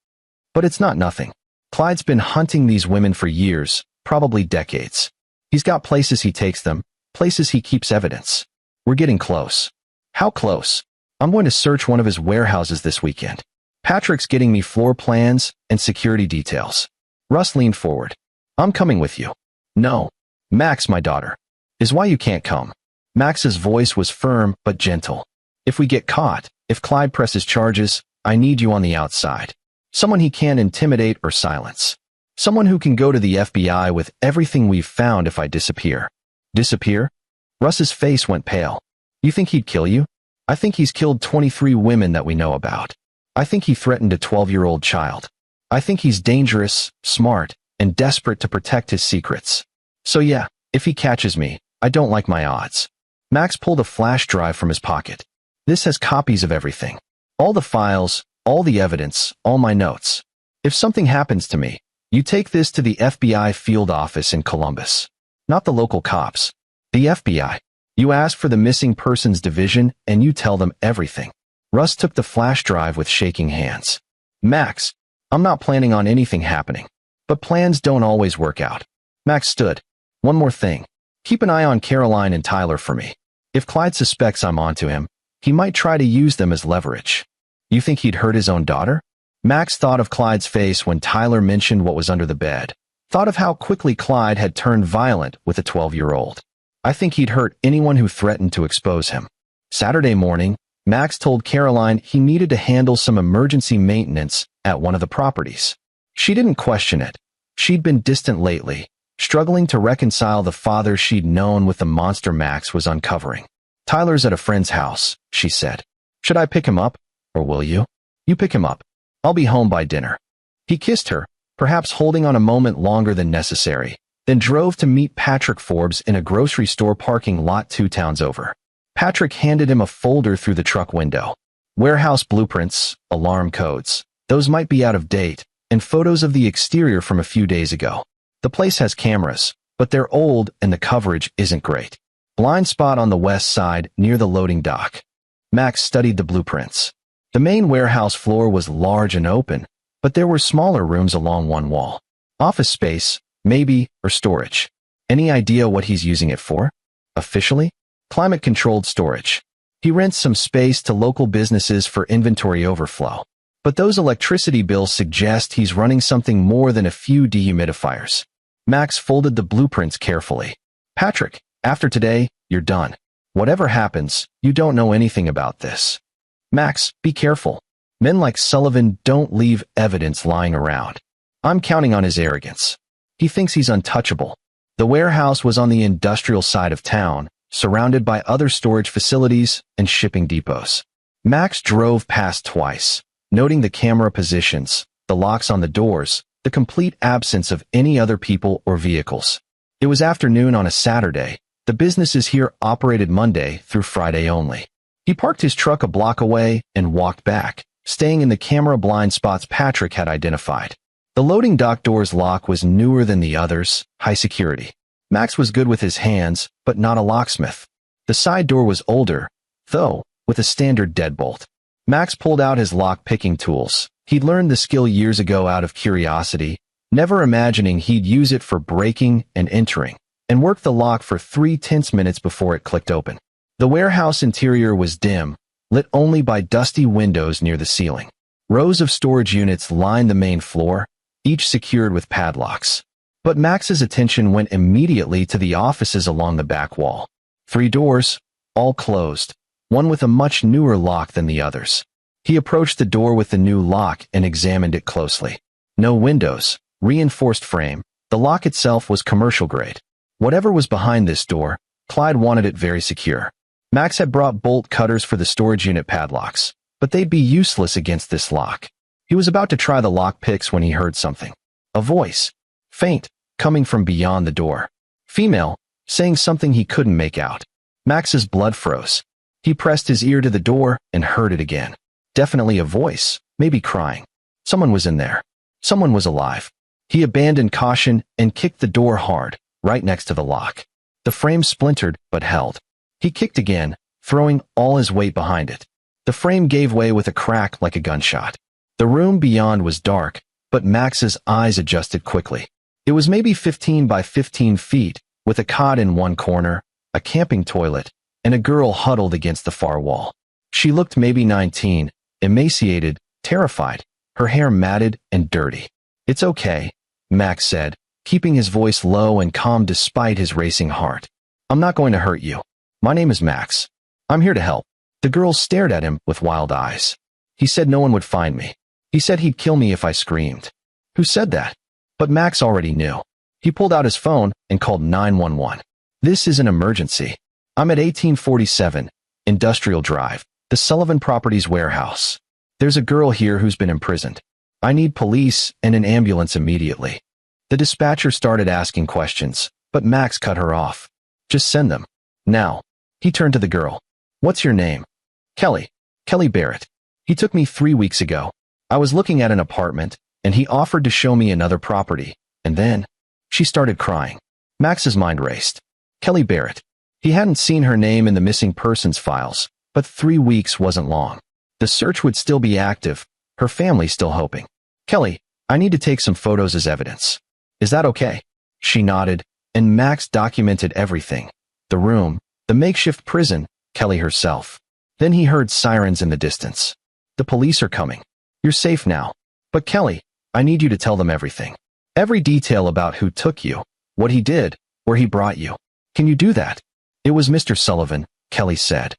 But it's not nothing. Clyde's been hunting these women for years, probably decades. He's got places he takes them, places he keeps evidence. We're getting close. How close? I'm going to search one of his warehouses this weekend. Patrick's getting me floor plans and security details. Russ leaned forward. I'm coming with you. No. Max, my daughter. Is why you can't come. Max's voice was firm but gentle. If we get caught, if Clyde presses charges, I need you on the outside. Someone he can't intimidate or silence. Someone who can go to the FBI with everything we've found if I disappear. Disappear? Russ's face went pale. You think he'd kill you? I think he's killed 23 women that we know about. I think he threatened a 12-year-old child. I think he's dangerous, smart, and desperate to protect his secrets. So yeah, if he catches me, I don't like my odds. Max pulled a flash drive from his pocket. This has copies of everything. All the files, all the evidence, all my notes. If something happens to me, you take this to the FBI field office in Columbus. Not the local cops. The FBI. You ask for the missing persons division and you tell them everything. Russ took the flash drive with shaking hands. Max, I'm not planning on anything happening. But plans don't always work out. Max stood. One more thing. Keep an eye on Caroline and Tyler for me. If Clyde suspects I'm onto him, he might try to use them as leverage. You think he'd hurt his own daughter? Max thought of Clyde's face when Tyler mentioned what was under the bed. Thought of how quickly Clyde had turned violent with a 12-year-old. I think he'd hurt anyone who threatened to expose him. Saturday morning, Max told Caroline he needed to handle some emergency maintenance at one of the properties. She didn't question it. She'd been distant lately, struggling to reconcile the father she'd known with the monster Max was uncovering. Tyler's at a friend's house, she said. Should I pick him up, or will you? You pick him up. I'll be home by dinner. He kissed her, perhaps holding on a moment longer than necessary, then drove to meet Patrick Forbes in a grocery store parking lot 2 towns over. Patrick handed him a folder through the truck window. Warehouse blueprints, alarm codes. Those might be out of date, and photos of the exterior from a few days ago. The place has cameras, but they're old and the coverage isn't great. Blind spot on the west side near the loading dock. Max studied the blueprints. The main warehouse floor was large and open, but there were smaller rooms along one wall. Office space, maybe, or storage. Any idea what he's using it for? Officially? Climate-controlled storage. He rents some space to local businesses for inventory overflow. But those electricity bills suggest he's running something more than a few dehumidifiers. Max folded the blueprints carefully. Patrick, after today, you're done. Whatever happens, you don't know anything about this. Max, be careful. Men like Sullivan don't leave evidence lying around. I'm counting on his arrogance. He thinks he's untouchable. The warehouse was on the industrial side of town, surrounded by other storage facilities and shipping depots. Max drove past twice, noting the camera positions, the locks on the doors, the complete absence of any other people or vehicles. It was afternoon on a Saturday. The businesses here operated Monday through Friday only. He parked his truck a block away and walked back, staying in the camera blind spots Patrick had identified. The loading dock door's lock was newer than the others, high security. Max was good with his hands, but not a locksmith. The side door was older, though, with a standard deadbolt. Max pulled out his lock-picking tools. He'd learned the skill years ago out of curiosity, never imagining he'd use it for breaking and entering, and worked the lock for 3/10 minutes before it clicked open. The warehouse interior was dim, lit only by dusty windows near the ceiling. Rows of storage units lined the main floor, each secured with padlocks. But Max's attention went immediately to the offices along the back wall. 3 doors, all closed, one with a much newer lock than the others. He approached the door with the new lock and examined it closely. No windows, reinforced frame, the lock itself was commercial grade. Whatever was behind this door, Clyde wanted it very secure. Max had brought bolt cutters for the storage unit padlocks, but they'd be useless against this lock. He was about to try the lock picks when he heard something. A voice, faint, coming from beyond the door. Female, saying something he couldn't make out. Max's blood froze. He pressed his ear to the door and heard it again. Definitely a voice, maybe crying. Someone was in there. Someone was alive. He abandoned caution and kicked the door hard, right next to the lock. The frame splintered but held. He kicked again, throwing all his weight behind it. The frame gave way with a crack like a gunshot. The room beyond was dark, but Max's eyes adjusted quickly. It was maybe 15 by 15 feet, with a cot in one corner, a camping toilet, and a girl huddled against the far wall. She looked maybe 19, emaciated, terrified, her hair matted and dirty. "It's okay," Max said, keeping his voice low and calm despite his racing heart. "I'm not going to hurt you. My name is Max. I'm here to help." The girl stared at him with wild eyes. "He said no one would find me. He said he'd kill me if I screamed." "Who said that?" But Max already knew. He pulled out his phone and called 911. "This is an emergency. I'm at 1847, Industrial Drive, the Sullivan Properties warehouse. There's a girl here who's been imprisoned. I need police and an ambulance immediately." The dispatcher started asking questions, but Max cut her off. "Just send them. Now." He turned to the girl. "What's your name?" "Kelly. Kelly Barrett. He took me 3 weeks ago. I was looking at an apartment, and he offered to show me another property, and then..." She started crying. Max's mind raced. Kelly Barrett. He hadn't seen her name in the missing persons files, but 3 weeks wasn't long. The search would still be active, her family still hoping. "Kelly, I need to take some photos as evidence. Is that okay?" She nodded, and Max documented everything. The room, the makeshift prison, Kelly herself. Then he heard sirens in the distance. "The police are coming. You're safe now. But Kelly, I need you to tell them everything. Every detail about who took you, what he did, where he brought you. Can you do that?" "It was Mr. Sullivan," Kelly said.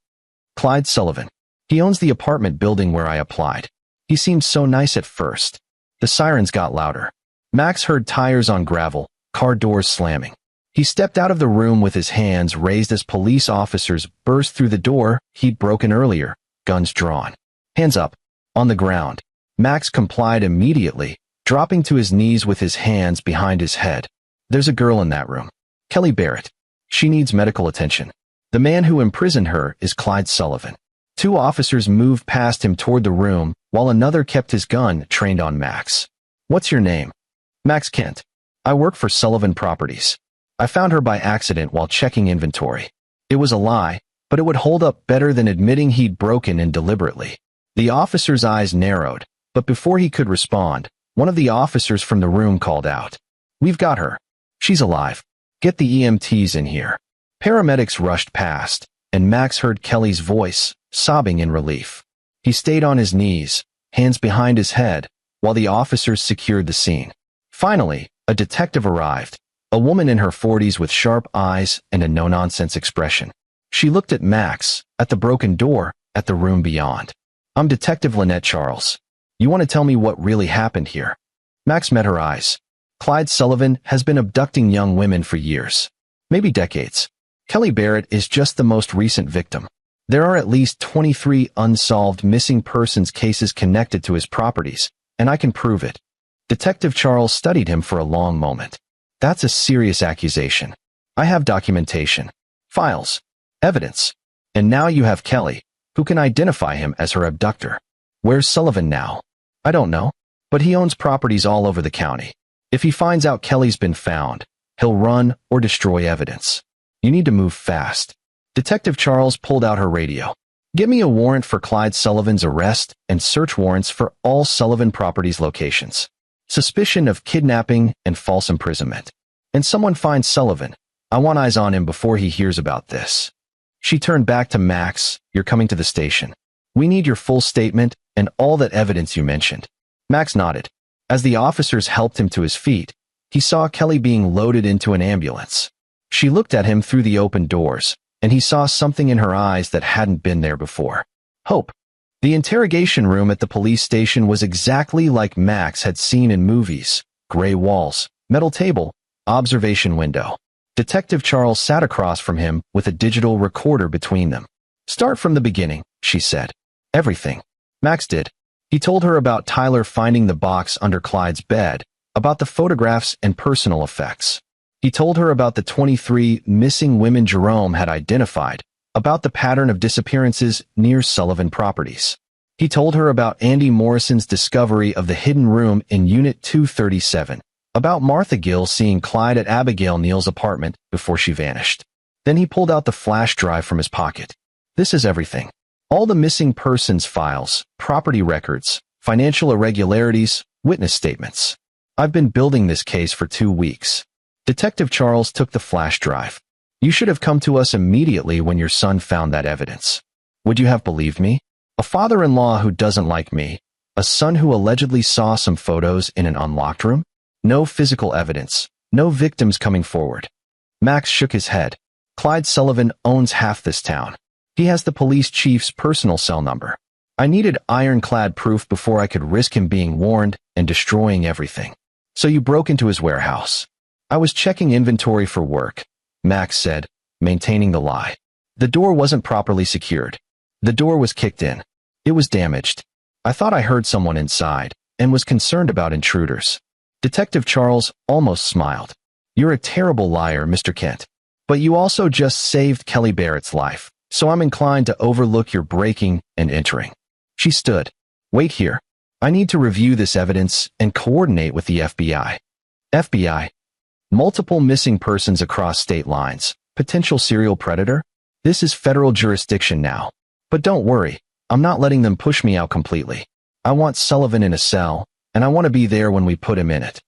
"Clyde Sullivan. He owns the apartment building where I applied. He seemed so nice at first." The sirens got louder. Max heard tires on gravel, car doors slamming. He stepped out of the room with his hands raised as police officers burst through the door he'd broken earlier, guns drawn. "Hands up." On the ground. Max complied immediately, dropping to his knees with his hands behind his head. "There's a girl in that room. Kelly Barrett. She needs medical attention. The man who imprisoned her is Clyde Sullivan." 2 officers moved past him toward the room, while another kept his gun trained on Max. "What's your name?" "Max Kent. I work for Sullivan Properties. I found her by accident while checking inventory." It was a lie, but it would hold up better than admitting he'd broken in deliberately. The officer's eyes narrowed, but before he could respond, one of the officers from the room called out. "We've got her. She's alive. Get the EMTs in here." Paramedics rushed past, and Max heard Kelly's voice, sobbing in relief. He stayed on his knees, hands behind his head, while the officers secured the scene. Finally, a detective arrived, a woman in her 40s with sharp eyes and a no-nonsense expression. She looked at Max, at the broken door, at the room beyond. "I'm Detective Lynette Charles. You want to tell me what really happened here?" Max met her eyes. "Clyde Sullivan has been abducting young women for years. Maybe decades. Kelly Barrett is just the most recent victim. There are at least 23 unsolved missing persons cases connected to his properties, and I can prove it. Detective Charles studied him for a long moment. That's a serious accusation. I have documentation, files, evidence. And now you have Kelly, who can identify him as her abductor. Where's Sullivan now? I don't know, but he owns properties all over the county. If he finds out Kelly's been found, he'll run or destroy evidence. You need to move fast. Detective Charles pulled out her radio. Get me a warrant for Clyde Sullivan's arrest and search warrants for all Sullivan Properties locations. Suspicion of kidnapping and false imprisonment. And someone finds Sullivan. I want eyes on him before he hears about this. She turned back to Max. You're coming to the station. We need your full statement and all that evidence you mentioned. Max nodded. As the officers helped him to his feet, he saw Kelly being loaded into an ambulance. She looked at him through the open doors, and he saw something in her eyes that hadn't been there before. Hope. The interrogation room at the police station was exactly like Max had seen in movies. Gray walls, metal table, observation window. Detective Charles sat across from him with a digital recorder between them. Start from the beginning, she said. Everything. Max did. He told her about Tyler finding the box under Clyde's bed, about the photographs and personal effects. He told her about the 23 missing women Jerome had identified, about the pattern of disappearances near Sullivan Properties. He told her about Andy Morrison's discovery of the hidden room in Unit 237, about Martha Gill seeing Clyde at Abigail Neal's apartment before she vanished. Then he pulled out the flash drive from his pocket. This is everything. All the missing persons files, property records, financial irregularities, witness statements. I've been building this case for 2 weeks. Detective Charles took the flash drive. You should have come to us immediately when your son found that evidence. Would you have believed me? A father-in-law who doesn't like me, a son who allegedly saw some photos in an unlocked room? No physical evidence, no victims coming forward. Max shook his head. Clyde Sullivan owns half this town. He has the police chief's personal cell number. I needed ironclad proof before I could risk him being warned and destroying everything. So you broke into his warehouse. I was checking inventory for work, Max said, maintaining the lie. The door wasn't properly secured. The door was kicked in. It was damaged. I thought I heard someone inside and was concerned about intruders. Detective Charles almost smiled. You're a terrible liar, Mr. Kent. But you also just saved Kelly Barrett's life, so I'm inclined to overlook your breaking and entering. She stood. Wait here. I need to review this evidence and coordinate with the FBI. FBI. Multiple missing persons across state lines. Potential serial predator? This is federal jurisdiction now. But don't worry, I'm not letting them push me out completely. I want Sullivan in a cell, and I want to be there when we put him in it.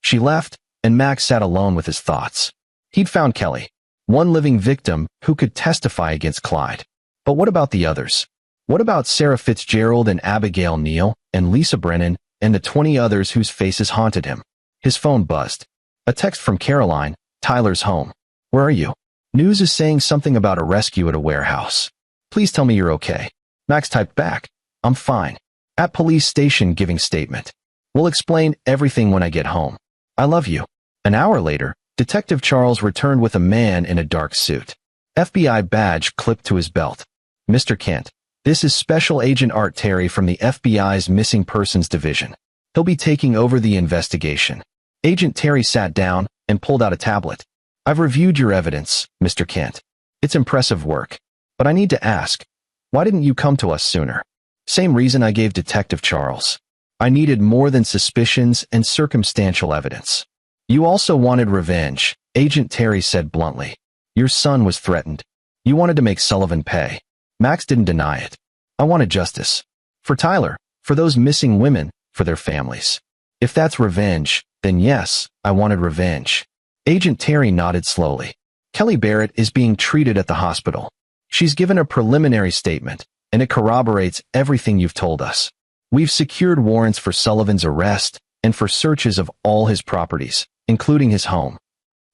She left, and Max sat alone with his thoughts. He'd found Kelly, one living victim who could testify against Clyde. But what about the others? What about Sarah Fitzgerald and Abigail Neal and Lisa Brennan and the 20 others whose faces haunted him? His phone buzzed. A text from Caroline, Tyler's home. Where are you? News is saying something about a rescue at a warehouse. Please tell me you're okay. Max typed back. I'm fine. At police station giving statement. We'll explain everything when I get home. I love you. An hour later, Detective Charles returned with a man in a dark suit. FBI badge clipped to his belt. Mr. Kent, this is Special Agent Art Terry from the FBI's Missing Persons Division. He'll be taking over the investigation. Agent Terry sat down and pulled out a tablet. I've reviewed your evidence, Mr. Kent. It's impressive work. But I need to ask, why didn't you come to us sooner? Same reason I gave Detective Charles. I needed more than suspicions and circumstantial evidence. You also wanted revenge, Agent Terry said bluntly. Your son was threatened. You wanted to make Sullivan pay. Max didn't deny it. I wanted justice. For Tyler, for those missing women, for their families. If that's revenge, then yes, I wanted revenge. Agent Terry nodded slowly. Kelly Barrett is being treated at the hospital. She's given a preliminary statement, and it corroborates everything you've told us. We've secured warrants for Sullivan's arrest and for searches of all his properties, including his home.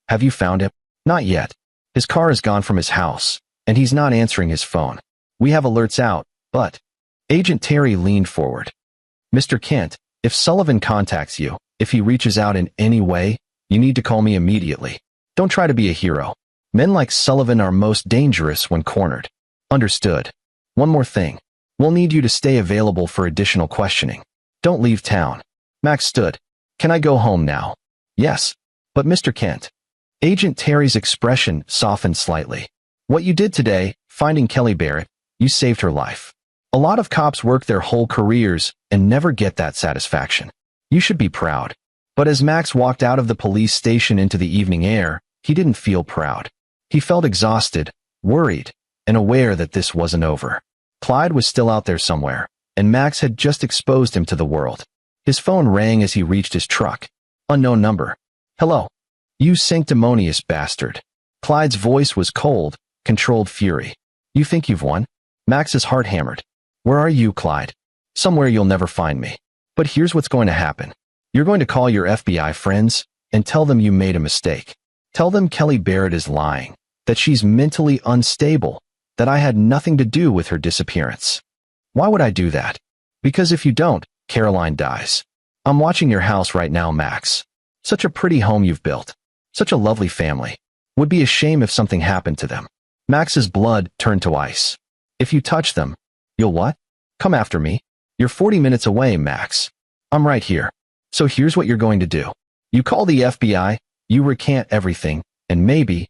Have you found him? Not yet. His car has gone from his house, and he's not answering his phone. We have alerts out, but... Agent Terry leaned forward. Mr. Kent, if Sullivan contacts you, if he reaches out in any way, you need to call me immediately. Don't try to be a hero. Men like Sullivan are most dangerous when cornered. Understood. One more thing. We'll need you to stay available for additional questioning. Don't leave town. Max stood. Can I go home now? Yes. But Mr. Kent. Agent Terry's expression softened slightly. What you did today, finding Kelly Barrett, you saved her life. A lot of cops work their whole careers and never get that satisfaction. You should be proud. But as Max walked out of the police station into the evening air, he didn't feel proud. He felt exhausted, worried, and aware that this wasn't over. Clyde was still out there somewhere, and Max had just exposed him to the world. His phone rang as he reached his truck. Unknown number. Hello. You sanctimonious bastard. Clyde's voice was cold, controlled fury. You think you've won? Max's heart hammered. Where are you, Clyde? Somewhere you'll never find me. But here's what's going to happen. You're going to call your FBI friends and tell them you made a mistake. Tell them Kelly Barrett is lying, that she's mentally unstable, that I had nothing to do with her disappearance. Why would I do that? Because if you don't, Caroline dies. I'm watching your house right now, Max. Such a pretty home you've built. Such a lovely family. Would be a shame if something happened to them. Max's blood turned to ice. If you touch them, you'll what? Come after me. You're 40 minutes away, Max. I'm right here. So here's what you're going to do. You call the FBI, you recant everything, and maybe,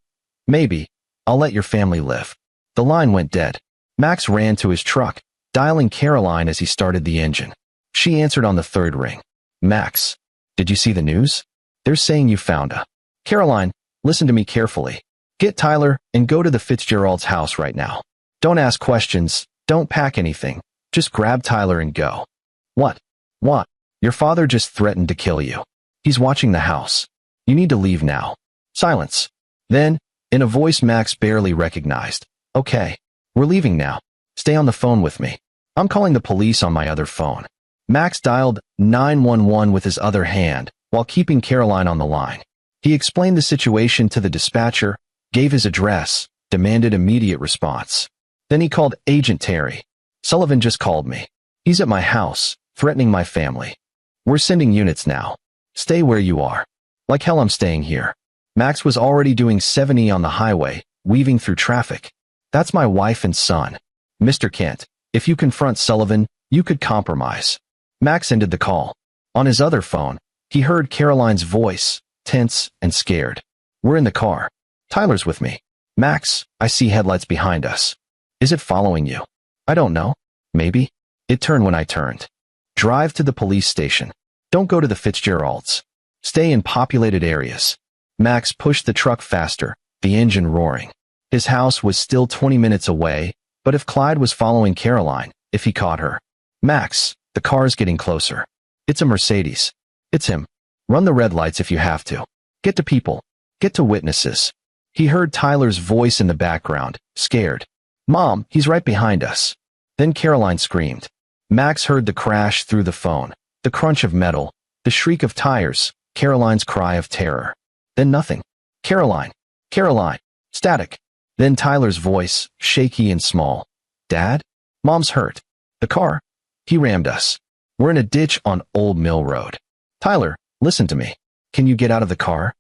I'll let your family live. The line went dead. Max ran to his truck, dialing Caroline as he started the engine. She answered on the third ring. Max, did you see the news? They're saying you found a. Caroline, listen to me carefully. Get Tyler and go to the Fitzgerald's house right now. Don't ask questions, don't pack anything. Just grab Tyler and go. What? What? Your father just threatened to kill you. He's watching the house. You need to leave now. Silence. Then, in a voice Max barely recognized. Okay. We're leaving now. Stay on the phone with me. I'm calling the police on my other phone. Max dialed 911 with his other hand, while keeping Caroline on the line. He explained the situation to the dispatcher, gave his address, demanded immediate response. Then he called Agent Terry. Sullivan just called me. He's at my house, threatening my family. We're sending units now. Stay where you are. Like hell I'm staying here. Max was already doing 70 on the highway, weaving through traffic. That's my wife and son. Mr. Kent, if you confront Sullivan, you could compromise. Max ended the call. On his other phone, he heard Caroline's voice, tense and scared. We're in the car. Tyler's with me. Max, I see headlights behind us. Is it following you? I don't know. Maybe. It turned when I turned. Drive to the police station. Don't go to the Fitzgeralds. Stay in populated areas. Max pushed the truck faster, the engine roaring. His house was still 20 minutes away, but if Clyde was following Caroline, if he caught her. Max, the car's getting closer. It's a Mercedes. It's him. Run the red lights if you have to. Get to people. Get to witnesses. He heard Tyler's voice in the background, scared. Mom, he's right behind us. Then Caroline screamed. Max heard the crash through the phone, the crunch of metal, the shriek of tires, Caroline's cry of terror. Then nothing. Caroline. Caroline. Static. Then Tyler's voice, shaky and small. Dad? Mom's hurt. The car? He rammed us. We're in a ditch on Old Mill Road. Tyler, listen to me. Can you get out of the car?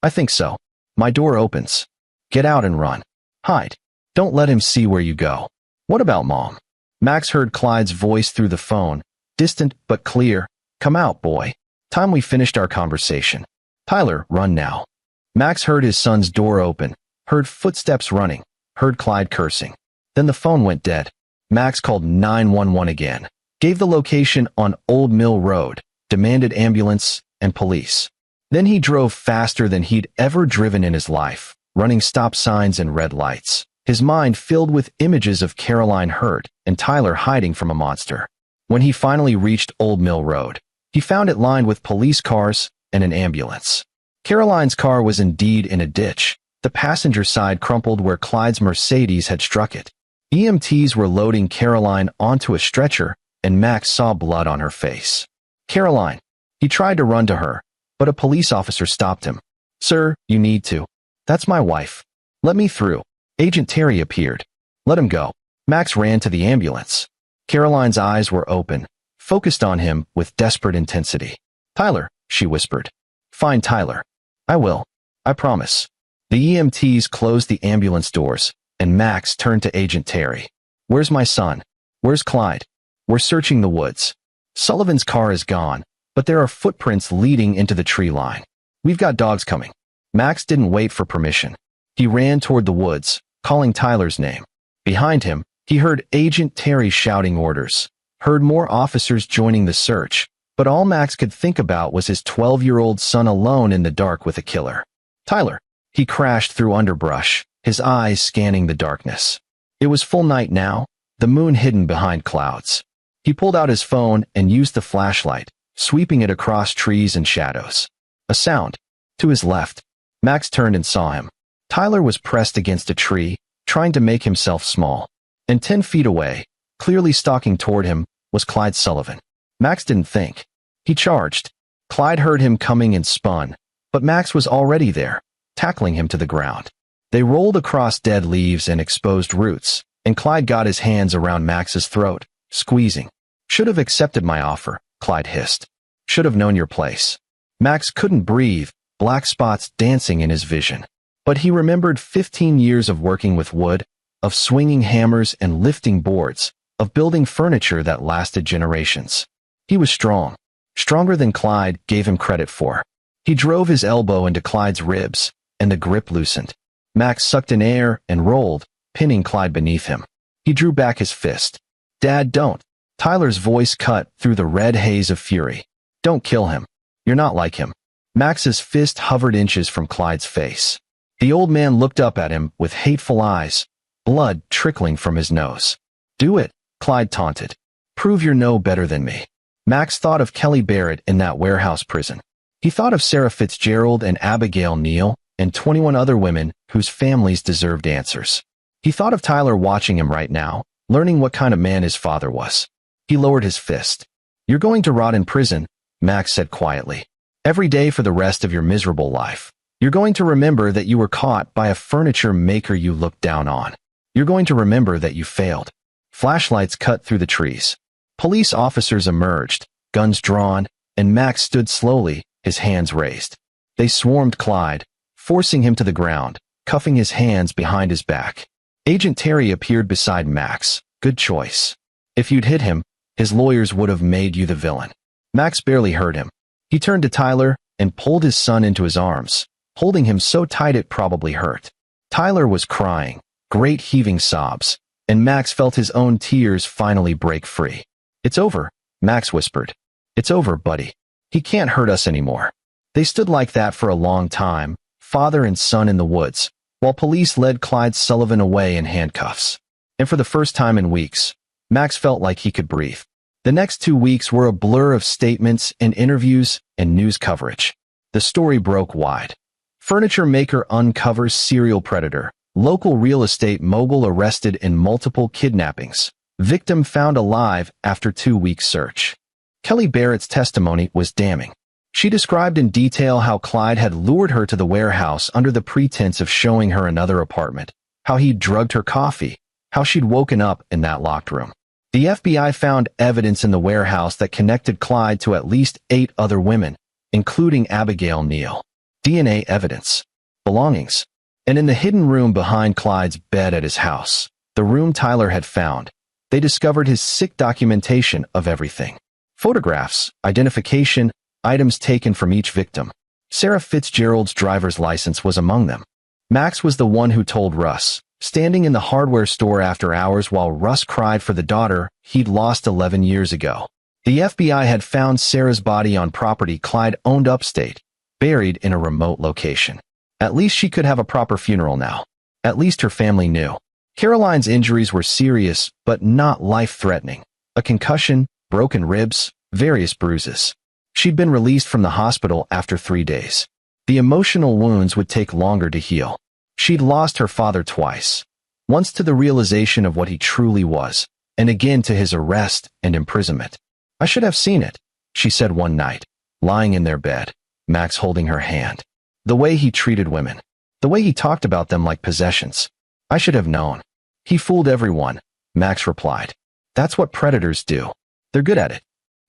I think so. My door opens. Get out and run. Hide. Don't let him see where you go. What about Mom? Max heard Clyde's voice through the phone, distant but clear. Come out, boy. Time we finished our conversation. Tyler, run now. Max heard his son's door open, heard footsteps running, heard Clyde cursing. Then the phone went dead. Max called 911 again, gave the location on Old Mill Road, demanded ambulance and police. Then he drove faster than he'd ever driven in his life, running stop signs and red lights. His mind filled with images of Caroline hurt and Tyler hiding from a monster. When he finally reached Old Mill Road, he found it lined with police cars and an ambulance. Caroline's car was indeed in a ditch, the passenger side crumpled where Clyde's Mercedes had struck it. EMTs were loading Caroline onto a stretcher, and Max saw blood on her face. Caroline. He tried to run to her, but a police officer stopped him. Sir, you need to. That's my wife. Let me through. Agent Terry appeared. Let him go. Max ran to the ambulance. Caroline's eyes were open, focused on him with desperate intensity. Tyler, she whispered. Find Tyler. I will. I promise. The EMTs closed the ambulance doors, and Max turned to Agent Terry. "Where's my son? Where's Clyde? We're searching the woods. Sullivan's car is gone, but there are footprints leading into the tree line. We've got dogs coming." Max didn't wait for permission. He ran toward the woods, calling Tyler's name. Behind him, he heard Agent Terry shouting orders, heard more officers joining the search, but all Max could think about was his 12-year-old son alone in the dark with a killer. "Tyler!" He crashed through underbrush, his eyes scanning the darkness. It was full night now, the moon hidden behind clouds. He pulled out his phone and used the flashlight, sweeping it across trees and shadows. A sound. To his left. Max turned and saw him. Tyler was pressed against a tree, trying to make himself small. And 10 feet away, clearly stalking toward him, was Clyde Sullivan. Max didn't think. He charged. Clyde heard him coming and spun, but Max was already there, tackling him to the ground. They rolled across dead leaves and exposed roots, and Clyde got his hands around Max's throat, squeezing. "Should have accepted my offer," Clyde hissed. "Should have known your place." Max couldn't breathe, black spots dancing in his vision. But he remembered 15 years of working with wood, of swinging hammers and lifting boards, of building furniture that lasted generations. He was strong. Stronger than Clyde gave him credit for. He drove his elbow into Clyde's ribs, and the grip loosened. Max sucked in air and rolled, pinning Clyde beneath him. He drew back his fist. "Dad, don't." Tyler's voice cut through the red haze of fury. "Don't kill him. You're not like him." Max's fist hovered inches from Clyde's face. The old man looked up at him with hateful eyes, blood trickling from his nose. "Do it," Clyde taunted. "Prove you're no better than me." Max thought of Kelly Barrett in that warehouse prison. He thought of Sarah Fitzgerald and Abigail Neal and 21 other women whose families deserved answers. He thought of Tyler watching him right now, learning what kind of man his father was. He lowered his fist. "You're going to rot in prison," Max said quietly. "Every day for the rest of your miserable life. You're going to remember that you were caught by a furniture maker you looked down on. You're going to remember that you failed." Flashlights cut through the trees. Police officers emerged, guns drawn, and Max stood slowly, his hands raised. They swarmed Clyde, forcing him to the ground, cuffing his hands behind his back. Agent Terry appeared beside Max. "Good choice. If you'd hit him, his lawyers would have made you the villain." Max barely heard him. He turned to Tyler and pulled his son into his arms, holding him so tight it probably hurt. Tyler was crying, great heaving sobs, and Max felt his own tears finally break free. "It's over," Max whispered. "It's over, buddy. He can't hurt us anymore." They stood like that for a long time, father and son in the woods, while police led Clyde Sullivan away in handcuffs. And for the first time in weeks, Max felt like he could breathe. The next 2 weeks were a blur of statements and interviews and news coverage. The story broke wide. Furniture maker uncovers serial predator. Local real estate mogul arrested in multiple kidnappings. Victim found alive after 2-week search. Kelly Barrett's testimony was damning. She described in detail how Clyde had lured her to the warehouse under the pretense of showing her another apartment, how he'd drugged her coffee, how she'd woken up in that locked room. The FBI found evidence in the warehouse that connected Clyde to at least 8 other women, including Abigail Neal. DNA evidence. Belongings. And in the hidden room behind Clyde's bed at his house, the room Tyler had found, they discovered his sick documentation of everything. Photographs, identification, items taken from each victim. Sarah Fitzgerald's driver's license was among them. Max was the one who told Russ, standing in the hardware store after hours while Russ cried for the daughter he'd lost 11 years ago. The FBI had found Sarah's body on property Clyde owned upstate, buried in a remote location. At least she could have a proper funeral now. At least her family knew. Caroline's injuries were serious, but not life-threatening. A concussion, broken ribs, various bruises. She'd been released from the hospital after 3 days. The emotional wounds would take longer to heal. She'd lost her father twice. Once to the realization of what he truly was, and again to his arrest and imprisonment. "I should have seen it," she said one night, lying in their bed, Max holding her hand. The way he treated women. The way he talked about them like possessions. "I should have known." "He fooled everyone," Max replied. "That's what predators do. They're good at it."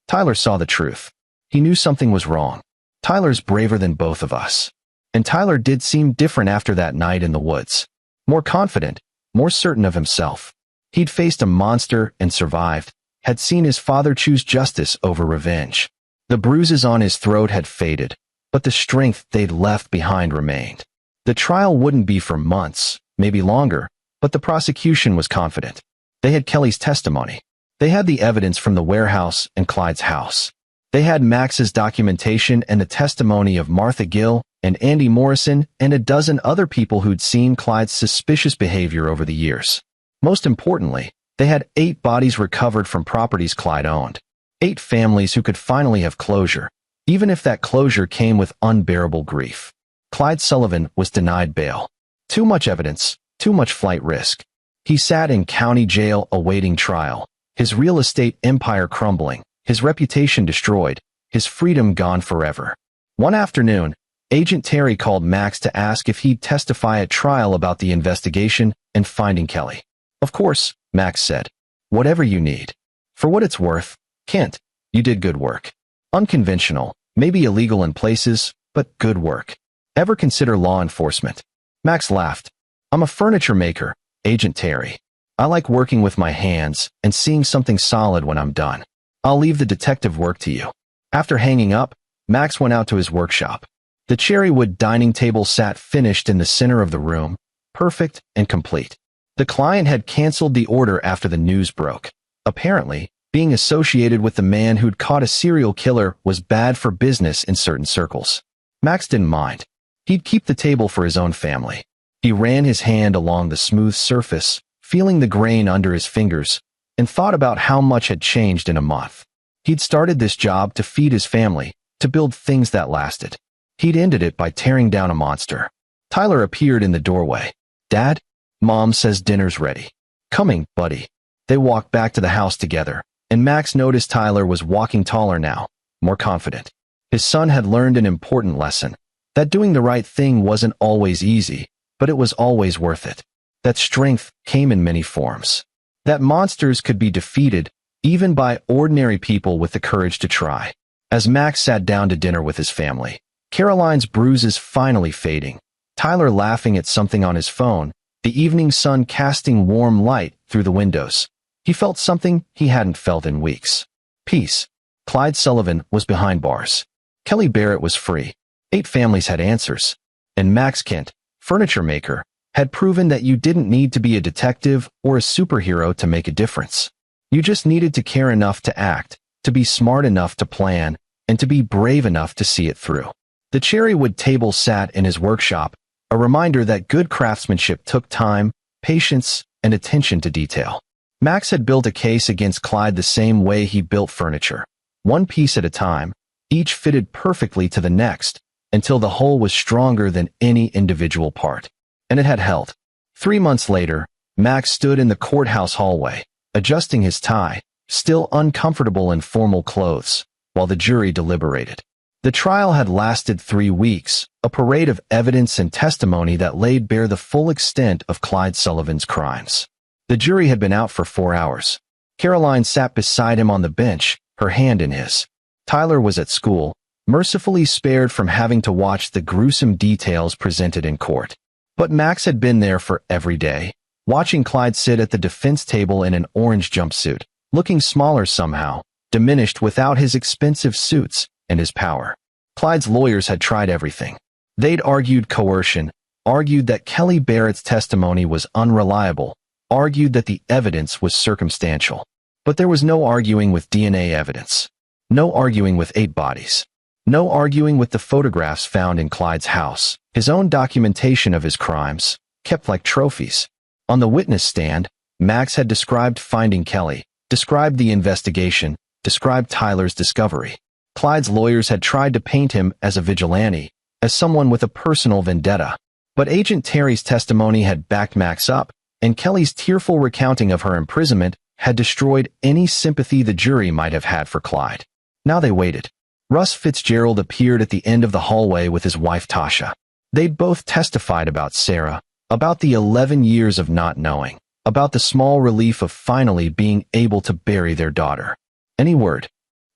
Tyler saw the truth. He knew something was wrong. "Tyler's braver than both of us." And Tyler did seem different after that night in the woods. More confident, more certain of himself. He'd faced a monster and survived, had seen his father choose justice over revenge. The bruises on his throat had faded, but the strength they'd left behind remained. The trial wouldn't be for months, maybe longer, but the prosecution was confident. They had Kelly's testimony. They had the evidence from the warehouse and Clyde's house. They had Max's documentation and the testimony of Martha Gill and Andy Morrison and a dozen other people who'd seen Clyde's suspicious behavior over the years. Most importantly, they had 8 bodies recovered from properties Clyde owned. 8 families who could finally have closure, even if that closure came with unbearable grief. Clyde Sullivan was denied bail. Too much evidence, too much flight risk. He sat in county jail awaiting trial, his real estate empire crumbling, his reputation destroyed, his freedom gone forever. One afternoon, Agent Terry called Max to ask if he'd testify at trial about the investigation and finding Kelly. Of course, Max said. Whatever you need. For what it's worth, Kent, you did good work. Unconventional, maybe illegal in places, but good work. Ever consider law enforcement? Max laughed. I'm a furniture maker, Agent Terry. I like working with my hands and seeing something solid when I'm done. I'll leave the detective work to you. After hanging up, Max went out to his workshop. The cherrywood dining table sat finished in the center of the room, perfect and complete. The client had canceled the order after the news broke. Apparently, being associated with the man who'd caught a serial killer was bad for business in certain circles. Max didn't mind. He'd keep the table for his own family. He ran his hand along the smooth surface, feeling the grain under his fingers, and thought about how much had changed in a month. He'd started this job to feed his family, to build things that lasted. He'd ended it by tearing down a monster. Tyler appeared in the doorway. Dad? Mom says dinner's ready. Coming, buddy. They walked back to the house together, and Max noticed Tyler was walking taller now, more confident. His son had learned an important lesson, that doing the right thing wasn't always easy, but it was always worth it. That strength came in many forms. That monsters could be defeated, even by ordinary people with the courage to try. As Max sat down to dinner with his family, Caroline's bruises finally fading, Tyler laughing at something on his phone, the evening sun casting warm light through the windows. He felt something he hadn't felt in weeks. Peace. Clyde Sullivan was behind bars. Kelly Barrett was free. 8 families had answers. And Max Kent, furniture maker, had proven that you didn't need to be a detective or a superhero to make a difference. You just needed to care enough to act, to be smart enough to plan, and to be brave enough to see it through. The cherrywood table sat in his workshop, a reminder that good craftsmanship took time, patience, and attention to detail. Max had built a case against Clyde the same way he built furniture, one piece at a time, each fitted perfectly to the next, until the whole was stronger than any individual part. And it had held. 3 months later, Max stood in the courthouse hallway, adjusting his tie, still uncomfortable in formal clothes, while the jury deliberated. The trial had lasted 3 weeks, a parade of evidence and testimony that laid bare the full extent of Clyde Sullivan's crimes. The jury had been out for 4 hours. Caroline sat beside him on the bench, her hand in his. Tyler was at school, mercifully spared from having to watch the gruesome details presented in court. But Max had been there for every day, watching Clyde sit at the defense table in an orange jumpsuit, looking smaller somehow, diminished without his expensive suits and his power. Clyde's lawyers had tried everything. They'd argued coercion, argued that Kelly Barrett's testimony was unreliable, argued that the evidence was circumstantial. But there was no arguing with DNA evidence. No arguing with 8 bodies. No arguing with the photographs found in Clyde's house, his own documentation of his crimes, kept like trophies. On the witness stand, Max had described finding Kelly, described the investigation, described Tyler's discovery. Clyde's lawyers had tried to paint him as a vigilante, as someone with a personal vendetta. But Agent Terry's testimony had backed Max up, and Kelly's tearful recounting of her imprisonment had destroyed any sympathy the jury might have had for Clyde. Now they waited. Russ Fitzgerald appeared at the end of the hallway with his wife Tasha. They'd both testified about Sarah, about the 11 years of not knowing, about the small relief of finally being able to bury their daughter. Any word?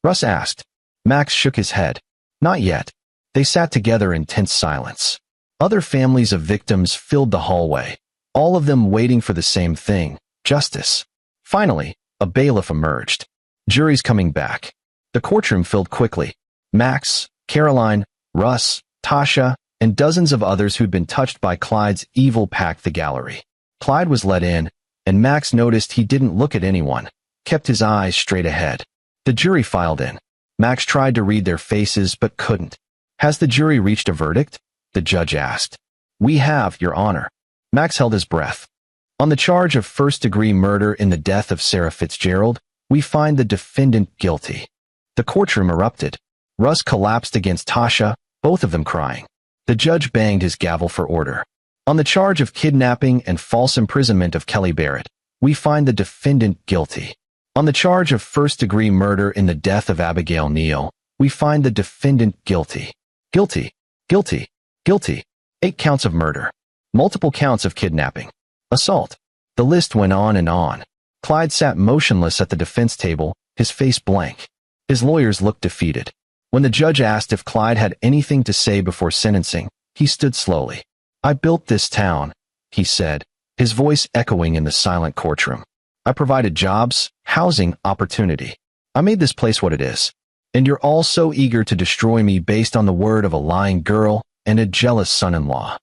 Russ asked. Max shook his head. Not yet. They sat together in tense silence. Other families of victims filled the hallway, all of them waiting for the same thing, justice. Finally, a bailiff emerged. Jury's coming back. The courtroom filled quickly. Max, Caroline, Russ, Tasha, and dozens of others who'd been touched by Clyde's evil packed the gallery. Clyde was let in, and Max noticed he didn't look at anyone, kept his eyes straight ahead. The jury filed in. Max tried to read their faces but couldn't. "Has the jury reached a verdict?" the judge asked. "We have, Your Honor." Max held his breath. "On the charge of first-degree murder in the death of Sarah Fitzgerald, we find the defendant guilty." The courtroom erupted. Russ collapsed against Tasha, both of them crying. The judge banged his gavel for order. "On the charge of kidnapping and false imprisonment of Kelly Barrett, we find the defendant guilty. On the charge of first-degree murder in the death of Abigail Neal, we find the defendant guilty. Guilty, guilty, guilty. 8 counts of murder. Multiple counts of kidnapping. Assault." The list went on and on. Clyde sat motionless at the defense table, his face blank. His lawyers looked defeated. When the judge asked if Clyde had anything to say before sentencing, he stood slowly. "I built this town," he said, his voice echoing in the silent courtroom. "I provided jobs, housing, opportunity. I made this place what it is. And you're all so eager to destroy me based on the word of a lying girl and a jealous son-in-law."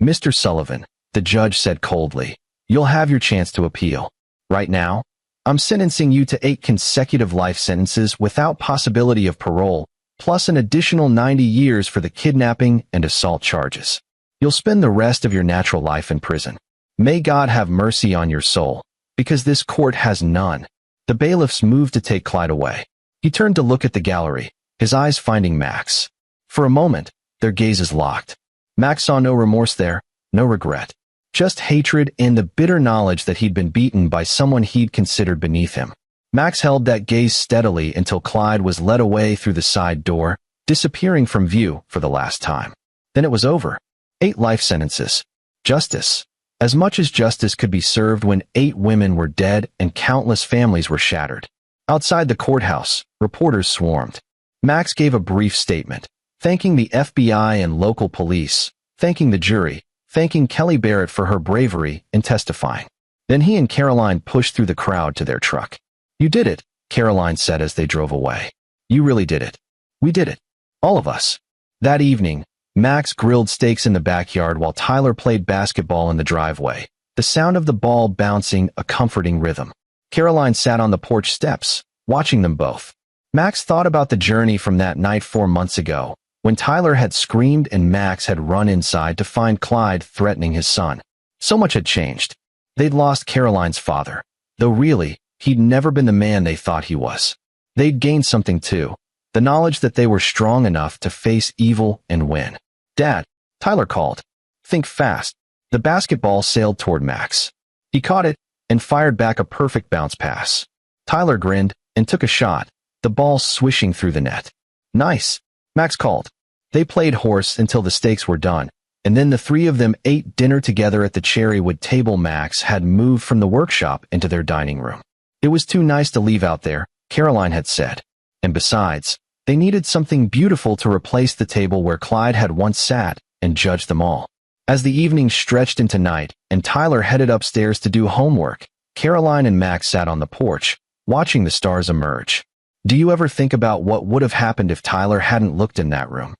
"Mr. Sullivan," the judge said coldly, "you'll have your chance to appeal. Right now, I'm sentencing you to 8 consecutive life sentences without possibility of parole, plus an additional 90 years for the kidnapping and assault charges. You'll spend the rest of your natural life in prison. May God have mercy on your soul, because this court has none." The bailiffs moved to take Clyde away. He turned to look at the gallery, his eyes finding Max. For a moment, their gazes locked. Max saw no remorse there, no regret. Just hatred and the bitter knowledge that he'd been beaten by someone he'd considered beneath him. Max held that gaze steadily until Clyde was led away through the side door, disappearing from view for the last time. Then it was over. 8 life sentences. Justice. As much as justice could be served when 8 women were dead and countless families were shattered. Outside the courthouse, reporters swarmed. Max gave a brief statement, thanking the FBI and local police, thanking the jury, thanking Kelly Barrett for her bravery in testifying. Then he and Caroline pushed through the crowd to their truck. "You did it," Caroline said as they drove away. "You really did it. We did it. All of us." That evening, Max grilled steaks in the backyard while Tyler played basketball in the driveway, the sound of the ball bouncing a comforting rhythm. Caroline sat on the porch steps, watching them both. Max thought about the journey from that night 4 months ago, when Tyler had screamed and Max had run inside to find Clyde threatening his son. So much had changed. They'd lost Caroline's father, though really, he'd never been the man they thought he was. They'd gained something too, the knowledge that they were strong enough to face evil and win. "Dad," Tyler called. "Think fast." The basketball sailed toward Max. He caught it and fired back a perfect bounce pass. Tyler grinned and took a shot, the ball swishing through the net. "Nice," Max called. They played horse until the steaks were done, and then the 3 of them ate dinner together at the cherrywood table Max had moved from the workshop into their dining room. It was too nice to leave out there, Caroline had said. And besides, they needed something beautiful to replace the table where Clyde had once sat and judged them all. As the evening stretched into night and Tyler headed upstairs to do homework, Caroline and Max sat on the porch, watching the stars emerge. "Do you ever think about what would have happened if Tyler hadn't looked in that room?"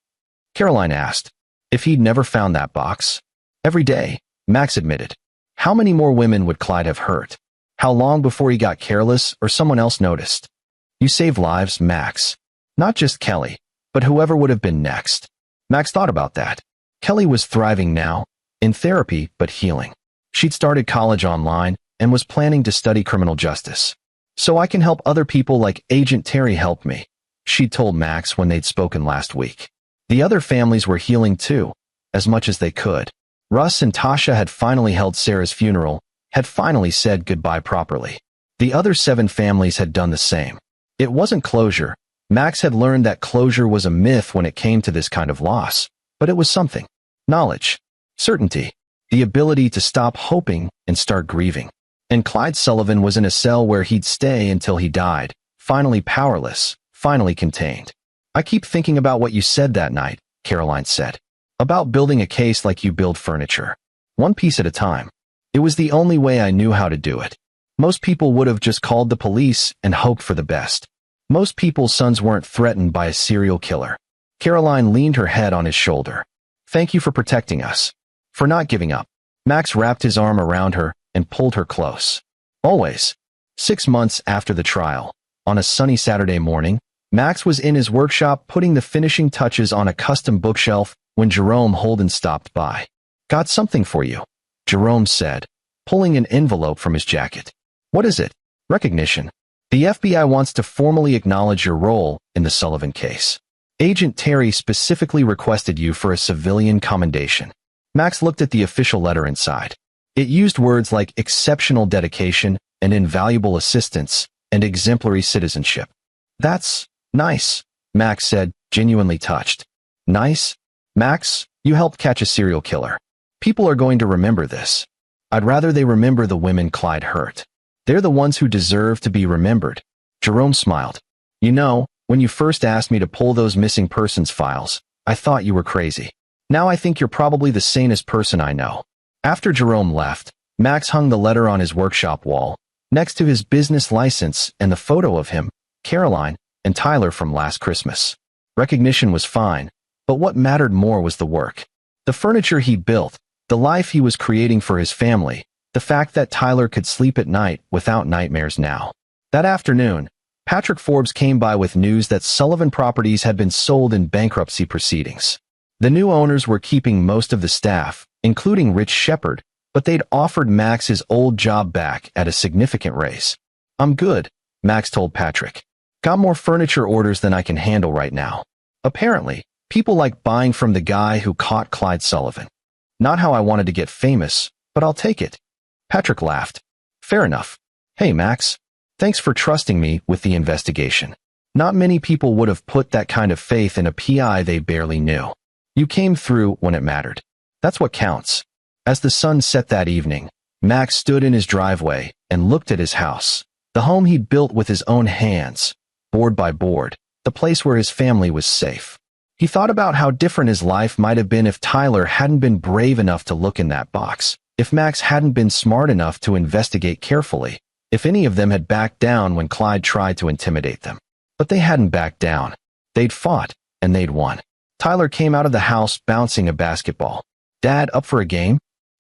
Caroline asked. "If he'd never found that box?" "Every day," Max admitted. "How many more women would Clyde have hurt? How long before he got careless or someone else noticed?" "You save lives, Max. Not just Kelly, but whoever would have been next." Max thought about that. Kelly was thriving now, in therapy but healing. She'd started college online and was planning to study criminal justice. "So I can help other people like Agent Terry helped me," she'd told Max when they'd spoken last week. The other families were healing too, as much as they could. Russ and Tasha had finally held Sarah's funeral, had finally said goodbye properly. The other 7 families had done the same. It wasn't closure. Max had learned that closure was a myth when it came to this kind of loss, but it was something. Knowledge. Certainty. The ability to stop hoping and start grieving. And Clyde Sullivan was in a cell where he'd stay until he died, finally powerless, finally contained. "I keep thinking about what you said that night," Caroline said. About building a case like you build furniture. One piece at a time. It was the only way I knew how to do it. Most people would have just called the police and hoped for the best. Most people's sons weren't threatened by a serial killer. Caroline leaned her head on his shoulder. Thank you for protecting us. For not giving up. Max wrapped his arm around her and pulled her close. Always. 6 months after the trial, on a sunny Saturday morning, Max was in his workshop putting the finishing touches on a custom bookshelf when Jerome Holden stopped by. Got something for you, Jerome said, pulling an envelope from his jacket. What is it? Recognition. The FBI wants to formally acknowledge your role in the Sullivan case. Agent Terry specifically requested you for a civilian commendation. Max looked at the official letter inside. It used words like exceptional dedication and invaluable assistance and exemplary citizenship. That's nice, Max said, genuinely touched. Nice? Max, you helped catch a serial killer. People are going to remember this. I'd rather they remember the women Clyde hurt. They're the ones who deserve to be remembered. Jerome smiled. You know, when you first asked me to pull those missing persons files, I thought you were crazy. Now I think you're probably the sanest person I know. After Jerome left, Max hung the letter on his workshop wall, next to his business license and the photo of him, Caroline, and Tyler from last Christmas. Recognition was fine, but what mattered more was the work. The furniture he built, the life he was creating for his family, the fact that Tyler could sleep at night without nightmares now. That afternoon, Patrick Forbes came by with news that Sullivan Properties had been sold in bankruptcy proceedings. The new owners were keeping most of the staff, including Rich Shepard, but they'd offered Max his old job back at a significant raise. I'm good, Max told Patrick. Got more furniture orders than I can handle right now. Apparently, people like buying from the guy who caught Clyde Sullivan. Not how I wanted to get famous, but I'll take it. Patrick laughed. Fair enough. Hey, Max. Thanks for trusting me with the investigation. Not many people would have put that kind of faith in a PI they barely knew. You came through when it mattered. That's what counts. As the sun set that evening, Max stood in his driveway and looked at his house, the home he'd built with his own hands, board by board, the place where his family was safe. He thought about how different his life might have been if Tyler hadn't been brave enough to look in that box, if Max hadn't been smart enough to investigate carefully, if any of them had backed down when Clyde tried to intimidate them. But they hadn't backed down. They'd fought, and they'd won. Tyler came out of the house bouncing a basketball. Dad, up for a game?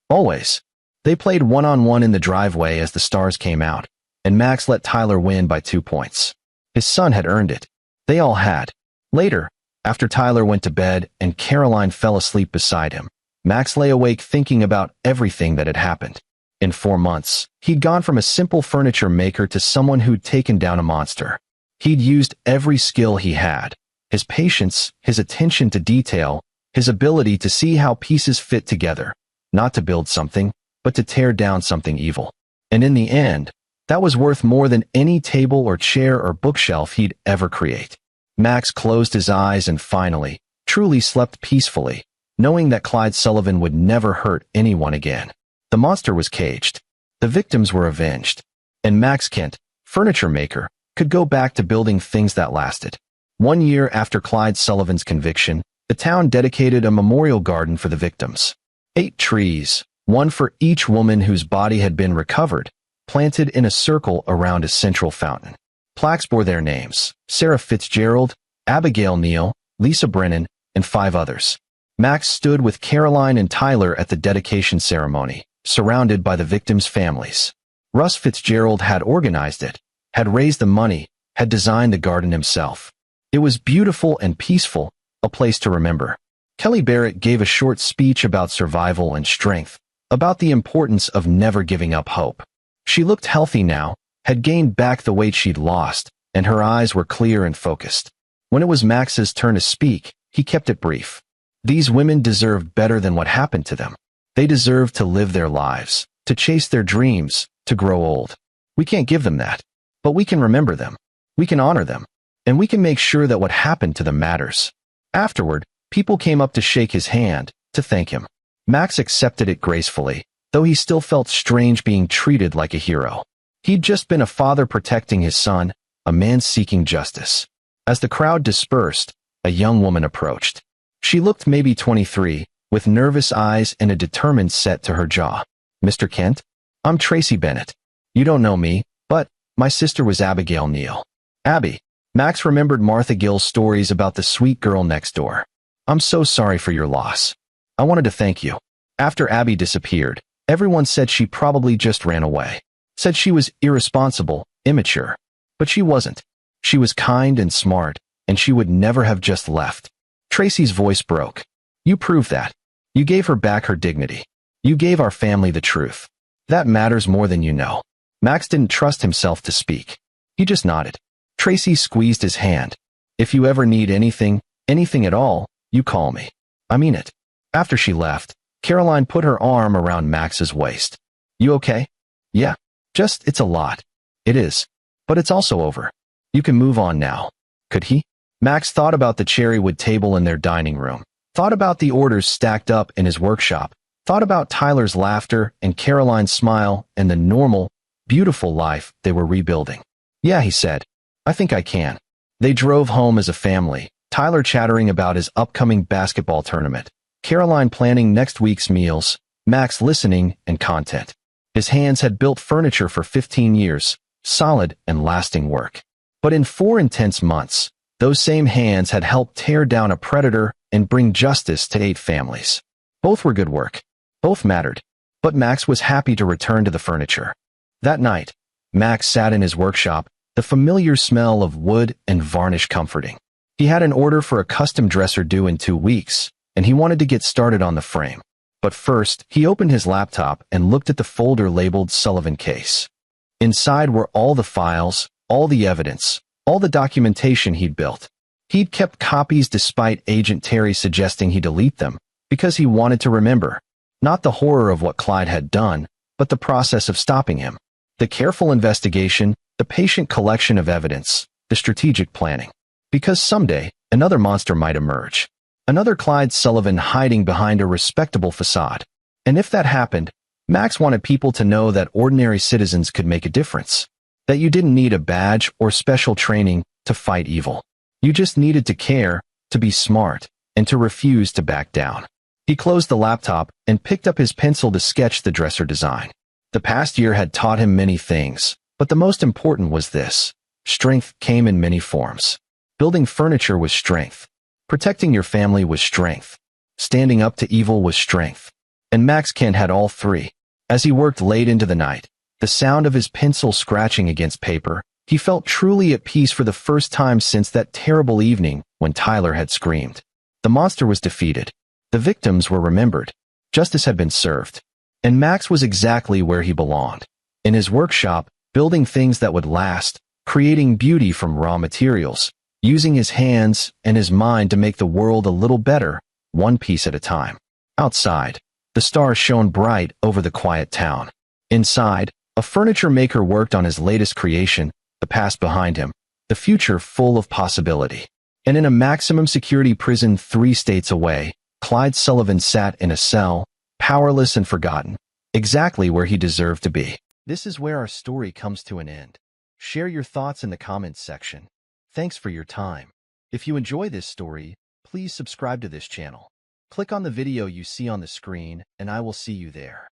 Always. They played one-on-one in the driveway as the stars came out, and Max let Tyler win by 2 points. His son had earned it. They all had. Later, after Tyler went to bed and Caroline fell asleep beside him, Max lay awake thinking about everything that had happened. In 4 months, he'd gone from a simple furniture maker to someone who'd taken down a monster. He'd used every skill he had. His patience, his attention to detail, his ability to see how pieces fit together, not to build something, but to tear down something evil. And in the end, that was worth more than any table or chair or bookshelf he'd ever create. Max closed his eyes and finally, truly slept peacefully, knowing that Clyde Sullivan would never hurt anyone again. The monster was caged. The victims were avenged. And Max Kent, furniture maker, could go back to building things that lasted. 1 year after Clyde Sullivan's conviction, the town dedicated a memorial garden for the victims. 8 trees, one for each woman whose body had been recovered, planted in a circle around a central fountain. Plaques bore their names: Sarah Fitzgerald, Abigail Neal, Lisa Brennan, and 5 others. Max stood with Caroline and Tyler at the dedication ceremony, surrounded by the victims' families. Russ Fitzgerald had organized it, had raised the money, had designed the garden himself. It was beautiful and peaceful, a place to remember. Kelly Barrett gave a short speech about survival and strength, about the importance of never giving up hope. She looked healthy now, had gained back the weight she'd lost, and her eyes were clear and focused. When it was Max's turn to speak, he kept it brief. These women deserved better than what happened to them. They deserved to live their lives, to chase their dreams, to grow old. We can't give them that, but we can remember them. We can honor them. And we can make sure that what happened to them matters. Afterward, people came up to shake his hand, to thank him. Max accepted it gracefully, though he still felt strange being treated like a hero. He'd just been a father protecting his son, a man seeking justice. As the crowd dispersed, a young woman approached. She looked maybe 23, with nervous eyes and a determined set to her jaw. "Mr. Kent? I'm Tracy Bennett. You don't know me, but my sister was Abigail Neal." "Abby." Max remembered Martha Gill's stories about the sweet girl next door. "I'm so sorry for your loss. I wanted to thank you." After Abby disappeared, everyone said she probably just ran away. Said she was irresponsible, immature. But she wasn't. She was kind and smart, and she would never have just left. Tracy's voice broke. "You proved that. You gave her back her dignity. You gave our family the truth. That matters more than you know." Max didn't trust himself to speak. He just nodded. Tracy squeezed his hand. "If you ever need anything, anything at all, you call me. I mean it." After she left, Caroline put her arm around Max's waist. "You okay?" "Yeah. Just, it's a lot." "It is. But it's also over. You can move on now." Could he? Max thought about the cherrywood table in their dining room, thought about the orders stacked up in his workshop, thought about Tyler's laughter and Caroline's smile and the normal, beautiful life they were rebuilding. "Yeah," he said. "I think I can." They drove home as a family, Tyler chattering about his upcoming basketball tournament, Caroline planning next week's meals, Max listening and content. His hands had built furniture for 15 years, solid and lasting work. But in 4 intense months, those same hands had helped tear down a predator and bring justice to 8 families. Both were good work. Both mattered. But Max was happy to return to the furniture. That night, Max sat in his workshop, the familiar smell of wood and varnish comforting. He had an order for a custom dresser due in 2 weeks, and he wanted to get started on the frame. But first, he opened his laptop and looked at the folder labeled Sullivan Case. Inside were all the files, all the evidence, all the documentation he'd built. He'd kept copies despite Agent Terry suggesting he delete them, because he wanted to remember. Not the horror of what Clyde had done, but the process of stopping him. The careful investigation, the patient collection of evidence, the strategic planning. Because someday, another monster might emerge. Another Clyde Sullivan hiding behind a respectable facade. And if that happened, Max wanted people to know that ordinary citizens could make a difference. That you didn't need a badge or special training to fight evil. You just needed to care, to be smart, and to refuse to back down. He closed the laptop and picked up his pencil to sketch the dresser design. The past year had taught him many things, but the most important was this. Strength came in many forms. Building furniture was strength. Protecting your family was strength. Standing up to evil was strength. And Max Kent had all 3. As he worked late into the night, the sound of his pencil scratching against paper, he felt truly at peace for the first time since that terrible evening when Tyler had screamed. The monster was defeated. The victims were remembered. Justice had been served. And Max was exactly where he belonged. In his workshop, building things that would last, creating beauty from raw materials, using his hands and his mind to make the world a little better, one piece at a time. Outside, the stars shone bright over the quiet town. Inside, a furniture maker worked on his latest creation, the past behind him, the future full of possibility. And in a maximum security prison 3 states away, Clyde Sullivan sat in a cell, powerless and forgotten, exactly where he deserved to be. This is where our story comes to an end. Share your thoughts in the comments section. Thanks for your time. If you enjoy this story, please subscribe to this channel. Click on the video you see on the screen, and I will see you there.